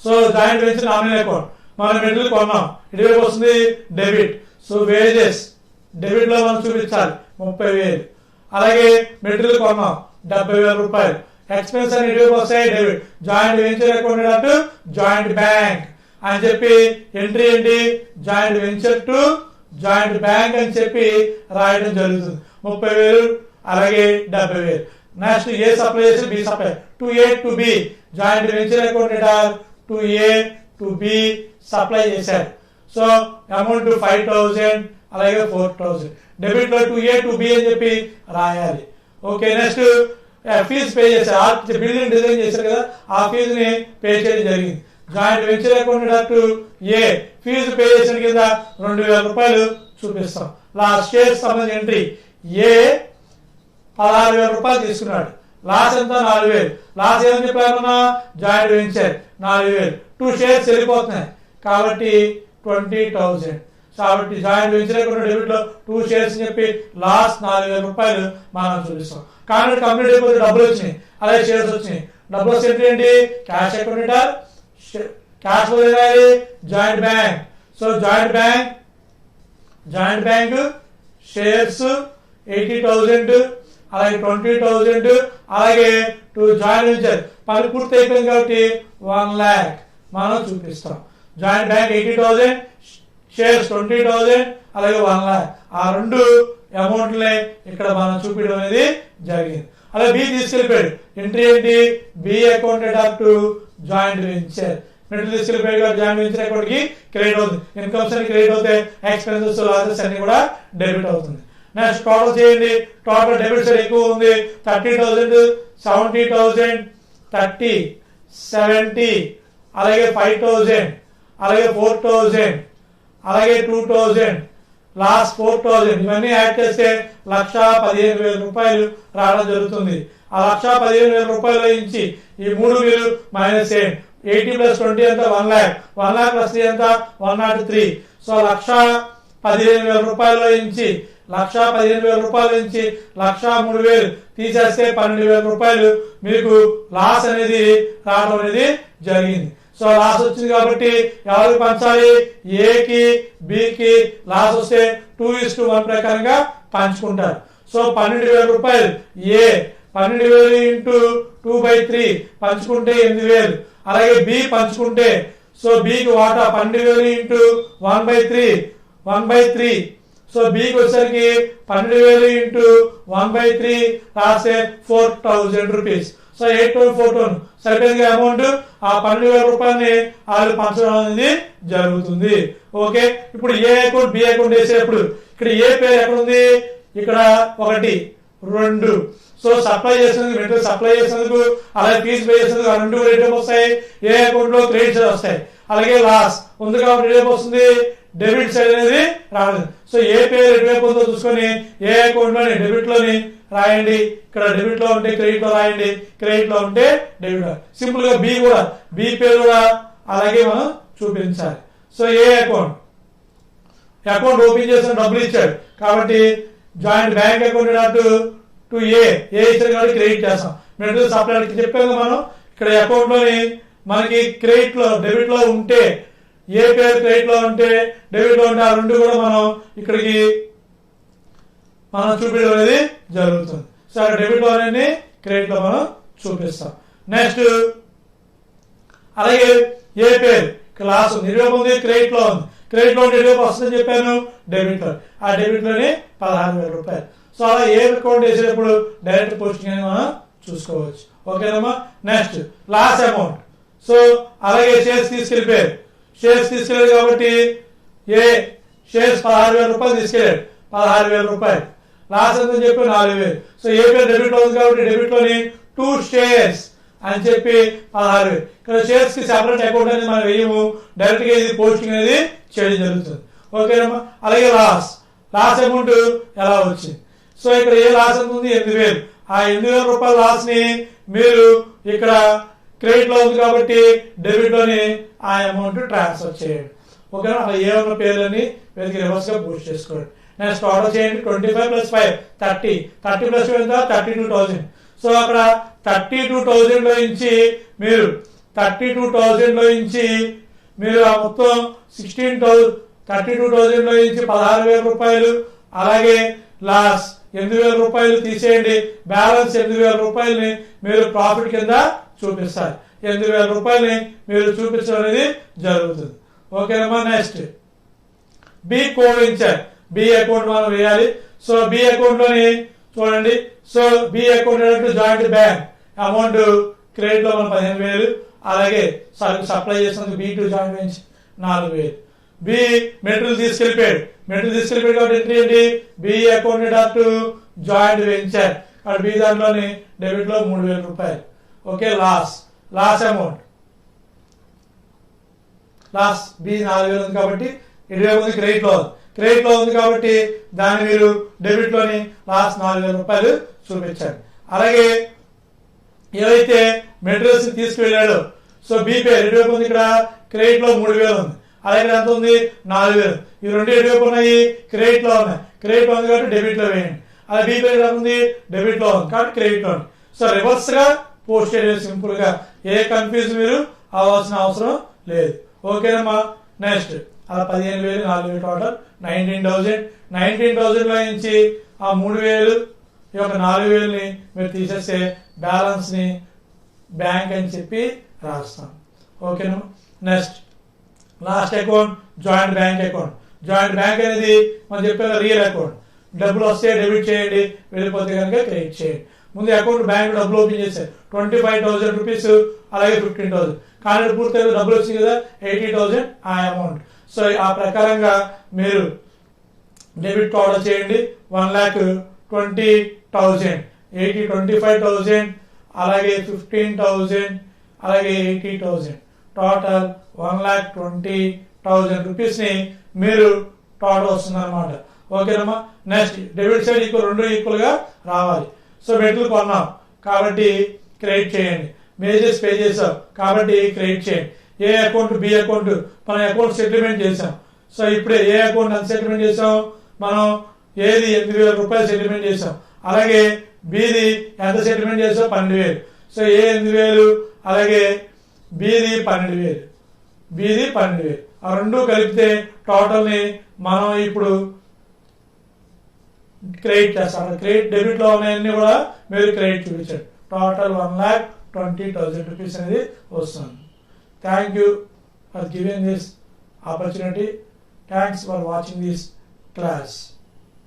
So joint venture nominal account మనం మెటీరియల్ కొన్నాం, ఇటువైపు వస్తుంది డెబిట్. సో వేజెస్ డెబిట్ లో మనం చూపించాలి 30,000. అలాగే మెటీరియల్ కొన్నాం 70,000 రూపాయలు. ఎక్స్పెన్స్ అని ఇటువైపు వస్తాయి డెబిట్. జాయింట్ వెంచర్ అకౌంట్ అటు జాయింట్ బ్యాంక్ అని చెప్పి ఎంట్రీ ఏంటి joint venture to joint bank అని చెప్పి రాయడం జరుగుతుంది. 30,000 అలాగే 70,000. నెక్స్ట్ ఏ సప్లై చేసి B supply to A to B joint venture account to A to B supply చేశారు. సో అమౌంట్ 5,000 అలాగే 4,000 డెబిట్ లో టు ఏ టు బి అని చెప్పి రాయాలి. ఓకే నెక్స్ట్ ఫీజు పే చేశారు. బిల్డింగ్ డిజైన్ చేశారు కదా, ఆ ఫీజుని పే చేయడం జరిగింది. Joint venture account to A fee pay చేసిన కింద 2,000 రూపాయలు చూపిస్తాం. లాస్ట్ షేర్స్ సంబంధించిన ఎంట్రీ ఏ 16,000 రూపాయలు తీసుకున్నాడు. లాస్ ఎంత 4,000. లాస్ ఏమని చెప్పామన్నా జాయింట్ వెంచర్ 4,000. 2 షేర్స్ వెళ్ళిపోతున్నాయి కాబట్టి 20,000. కాబట్టి జాయింట్ వెంచర్ అకౌంట్ డెబిట్ లో 2 షేర్స్ చెప్పి లాస్ 4,000 రూపాయలు మనం చూపిస్తాం. కాంట్రాక్ట్ కంప్లీట్ అయిపోతే డబ్బులు వచ్చినాయి, అలాగే షేర్స్ వచ్చినాయి. డబ్బులు వచ్చి ఏంటి cash account, cash joint bank. So joint bank shares 80,000 అలాగే 20,000 అలాగే 2 జాయింట్ వెంచర్ పని పూర్తి అయిపోయింది కాబట్టి 1 lakh మనం చూపిస్తాం. జాయింట్ బ్యాంక్ 80,000 షేర్స్ 20,000 అలాగే 1 lakh ఆ 2 అమౌంట్లే ఇక్కడ మనం చూపించడం అనేది జరిగింది. అలాగే బి తీసుకెళ్ళిపోయాడు. ఎంట్రీ ఏంటి B account to joint venture. Material తీసుకెళ్ళిపోయాడు జాయింట్ వెంచర్ అకౌంట్ కి క్రెడిట్ అవుతుంది. ఇన్కమ్స్ అని క్రెడిట్ అవుతాయి, ఎక్స్పెన్సెస్ లాసెస్ అన్ని కూడా డెబిట్ అవుతుంది. నెక్స్ట్ టోటల్ చేయండి. టోటల్ డెబిట్ సైడ్ ఎక్కువ ఉంది 30,000 70,000 30 70 అలాగే 5,000 అలాగే 4,000 అలాగే 2,000 లాస్ట్ 4,000 ఇవన్నీ యాడ్ చేస్తే 1,15,000 రూపాయలు రావడం జరుగుతుంది. ఆ 1,15,000 రూపాయల నుంచి ఈ 3,000 మైనస్ 80 + 20 ఎంత 1 lakh. 1 lakh + 3 ఎంత 103. సో 1,15,000 రూపాయల నుంచి 1,15,000 రూపాయల నుంచి 1,03,000 తీసేస్తే 12,000 రూపాయలు మీకు లాస్ అనేది రావడం అనేది జరిగింది. సో లాస్ వచ్చింది కాబట్టి ఎవరికి పంచాలి ఏకి బికి లాస్ వస్తే 2:1 ప్రకారంగా పంచుకుంటారు. సో 12,000 రూపాయలు ఏ 12,000 ఇంటూ 2/3 పంచుకుంటే 8,000. అలాగే బి పంచుకుంటే సో బికి వాటా 12,000 ఇంటూ 1/3 సో బికి వచ్చేసరికి 12,000 ఇంటూ 1/3 రాస్తే 4,000 రూపీస్. సో 8,4,000 సరిపోయింది అమౌంట్. ఆ 12,000 రూపాయలని వాళ్ళు పంచడం అనేది జరుగుతుంది. ఓకే ఇప్పుడు ఏ అకౌంట్ బి అకౌంట్ వేసేటప్పుడు ఇక్కడ ఏ పేరు ఎక్కడ ఉంది ఇక్కడ 1 2. సో సప్లై చేసినందుకు మెటీరియల్ సప్లై చేసినందుకు అలాగే ఫీజు పే చేసినందుకు 2 రేట్ వస్తాయి. ఏ అకౌంట్ లో క్రెడిట్స్ వస్తాయి. అలాగే లాస్ ఉంది కాబట్టి రేపు వస్తుంది డెబిట్ సైడ్ అనేది రాదు. సో ఏ పేరు ఎటువైపు ఉందో చూసుకొని ఏ అకౌంట్ లోని డెబిట్ లోని రాయండి. ఇక్కడ డెబిట్ లో ఉంటే క్రెడిట్ లో రాయండి, క్రెడిట్ లో ఉంటే డెబిట్ లో. సింపుల్ గా బి కూడా బి పేరు కూడా అలాగే మనం చూపించాలి. సో ఏ అకౌంట్ ఓపెన్ చేసిన డబ్బులు ఇచ్చాడు కాబట్టి జాయింట్ బ్యాంక్ అకౌంట్ టు ఏ ఇచ్చారు కాబట్టి క్రెడిట్ చేస్తాం. మెటీరియల్ సప్లై చెప్పాము మనం. ఇక్కడ అకౌంట్ లోని మనకి క్రెడిట్ లో డెబిట్ లో ఉంటే ఏ పేరు క్రెడిట్ లో ఉంటే డెబిట్ లో ఉంటే ఆ 2 కూడా మనం ఇక్కడికి మనం చూపించడం అనేది జరుగుతుంది. సో డెబిట్ లో అనేది క్రెడిట్ లో మనం చూపిస్తాం. నెక్స్ట్ అలాగే ఏ పేరు క్లాస్ ఉంది ఇటువైపు ఉంది క్రెడిట్ లో ఉంది. క్రెడిట్ లో ఉంటే ఇటువైపు వస్తుందని చెప్పాను డెబిట్ లో. ఆ డెబిట్ లోని 16,000 రూపాయలు. సో అలా ఏ అకౌంట్ వేసేటప్పుడు డైరెక్ట్ పోస్టింగ్ అని మనం చూసుకోవచ్చు. ఓకేనమ్మా. Next loss amount. సో అలాగే షేర్స్ తీసుకెళ్ళిపోయారు. షేర్స్ తీసుకెళ్ళారు కాబట్టి ఏ షేర్స్ 16,000 రూపాయలు తీసుకెళ్ళాడు. 16,000 రూపాయలు లాస్ అని చెప్పి 4,000. సో ఏ పేరు డెబిట్ లో ఉంది కాబట్టి డెబిట్ లోని 2 షేర్స్ అని చెప్పి 16,000. ఇక్కడ షేర్స్ కి సెపరేట్ అకౌంట్ అనేది మనం వేయము, డైరెక్ట్ గా ఇది పోస్టింగ్ అనేది చేయడం జరుగుతుంది. ఓకేనమ్మా. అలాగే లాస్ అమౌంట్ ఎలా వచ్చింది? సో ఇక్కడ ఏ లాస్ ఎంత ఉంది? 8,000. ఆ 8,000 రూపాయల లాస్ ని మీరు ఇక్కడ క్రెడిట్ లో ఉంది కాబట్టి డెబిట్ లోని ఆ అమౌంట్ ట్రాన్స్ఫర్ చేయండి. ఓకేనా. అలా ఏ ఉన్న పేర్లని వీరికి రివర్స్ గా బూస్ట్ చేసుకోండి. నెక్స్ట్ ఆర్డర్ చేయండి. 25 + 5 30. 30 ప్లస్ 32,000. సో అక్కడ 32,000 లో నుంచి మీరు 32,000 లో నుంచి మీరు ఆ మొత్తం 32,000 లో నుంచి 16,000 రూపాయలు, అలాగే లాస్ 8,000 రూపాయలు తీసేయండి. బ్యాలెన్స్ 8,000 రూపాయలని మీరు ప్రాఫిట్ కింద చూపిస్తారు. 8,000 రూపాయలని మీరు చూపించడం అనేది జరుగుతుంది. ఓకేనమ్మా. Next B coventurer. B account మనం వేయాలి. సో బి అకౌంట్ లోని చూడండి. So B account joint bank amount credit లో మనం 15,000, అలాగే సప్లై చేసినందుకు B2 joint venture 4,000. B material తీసుకెళ్ళిపోయాడు కాబట్టి ఎంట్రీ ఏంటి? B account to joint venture. అక్కడ బి దాంట్లోని డెబిట్ లో 3,000 రూపాయలు. Okay. Loss amount loss B 4,000 ఉంది కాబట్టి ఇటువైపు ఉంది క్రెడిట్ లో ఉంది కాబట్టి దాన్ని మీరు డెబిట్ లోని లాస్ 4,000 రూపాయలు చూపించండి. అలాగే ఏవైతే మెటీరియల్స్ తీసుకువెళ్ళాడో సో బి పేరు ఇటువైపు ఉంది, ఇక్కడ క్రెడిట్ లో 3,000 ఉంది, అలాగే ఎంత ఉంది? 4,000. ఈ రెండు ఎటువైపు ఉన్నాయి? క్రెడిట్ లో ఉన్నాయి. క్రెడిట్ లో ఉంది కాబట్టి డెబిట్ లో వేయండి. అలా బి పేరు ఎలా ఉంది? డెబిట్ లో ఉంది కాబట్టి క్రెడిట్ లో ఉంది. సో రివర్స్ గా పోస్ట్ చేయాలి సింపుల్ గా. ఏ కన్ఫ్యూజ్ మీరు అవ్వాల్సిన అవసరం లేదు. ఓకేనమ్మా. నెక్స్ట్ అలా 15,000 4,000 టోటల్ 19,000 లో నుంచి ఆ 3,000 ఈ యొక్క 4,000ని మీరు తీసేస్తే బ్యాలెన్స్ ని బ్యాంక్ అని చెప్పి రాస్తాం. ఓకేనా. Next last account joint bank account. Joint bank అనేది మనం చెప్పే రియల్ అకౌంట్. డబ్బులు వస్తే డెబిట్ చేయండి, వెళ్ళిపోతే కనుక క్రెడిట్ చేయండి. ముందు అకౌంట్ బ్యాంక్ డబ్బులు ఓపెన్ చేశారు 25,000 రూపీస్, అలాగే 15,000. కానీ పూర్తిగా డబ్బులు వచ్చింది కదా 80,000 ఆ అమౌంట్. సో ఆ ప్రకారంగా మీరు డెబిట్ ఆర్డర్ చేయండి. 1,20,000, 25,000, అలాగే 15,000, అలాగే 80,000, టోటల్ 1,20,000 రూపీస్ ని మీరు టోటల్ వస్తుంది అనమాట. ఓకేనమ్మా. నెక్స్ట్ డెబిట్ సైడ్ రెండు ఈక్వల్ గా రావాలి. సో మెటీరియల్ కొన్నాం కాబట్టి క్రెడిట్ చేయండి. మేజెస్ పే చేసాం కాబట్టి క్రెడిట్ చేయండి. A account? B account. మనం అకౌంట్ సెటిల్మెంట్ చేసాం. సో ఇప్పుడే ఏ అకౌంట్ ఎంత సెటిల్మెంట్ చేసాం? మనం ఏది 8,000 రూపాయలు సెటిల్మెంట్ చేసాం, అలాగే బిది ఎంత సెటిల్మెంట్ చేసాం? 12,000. సో ఏ 8,000, అలాగే బిది 12,000. ఆ రెండు కలిపితే టోటల్ ని మనం ఇప్పుడు క్రెడిట్ చేస్తాం. క్రెడిట్ డెబిట్ లో ఉన్నాయన్నీ కూడా మీరు క్రెడిట్ చూపించండి. టోటల్ 1,20,000 రూపీస్ అనేది వస్తుంది. Thank you for giving this opportunity. Thanks for watching this class.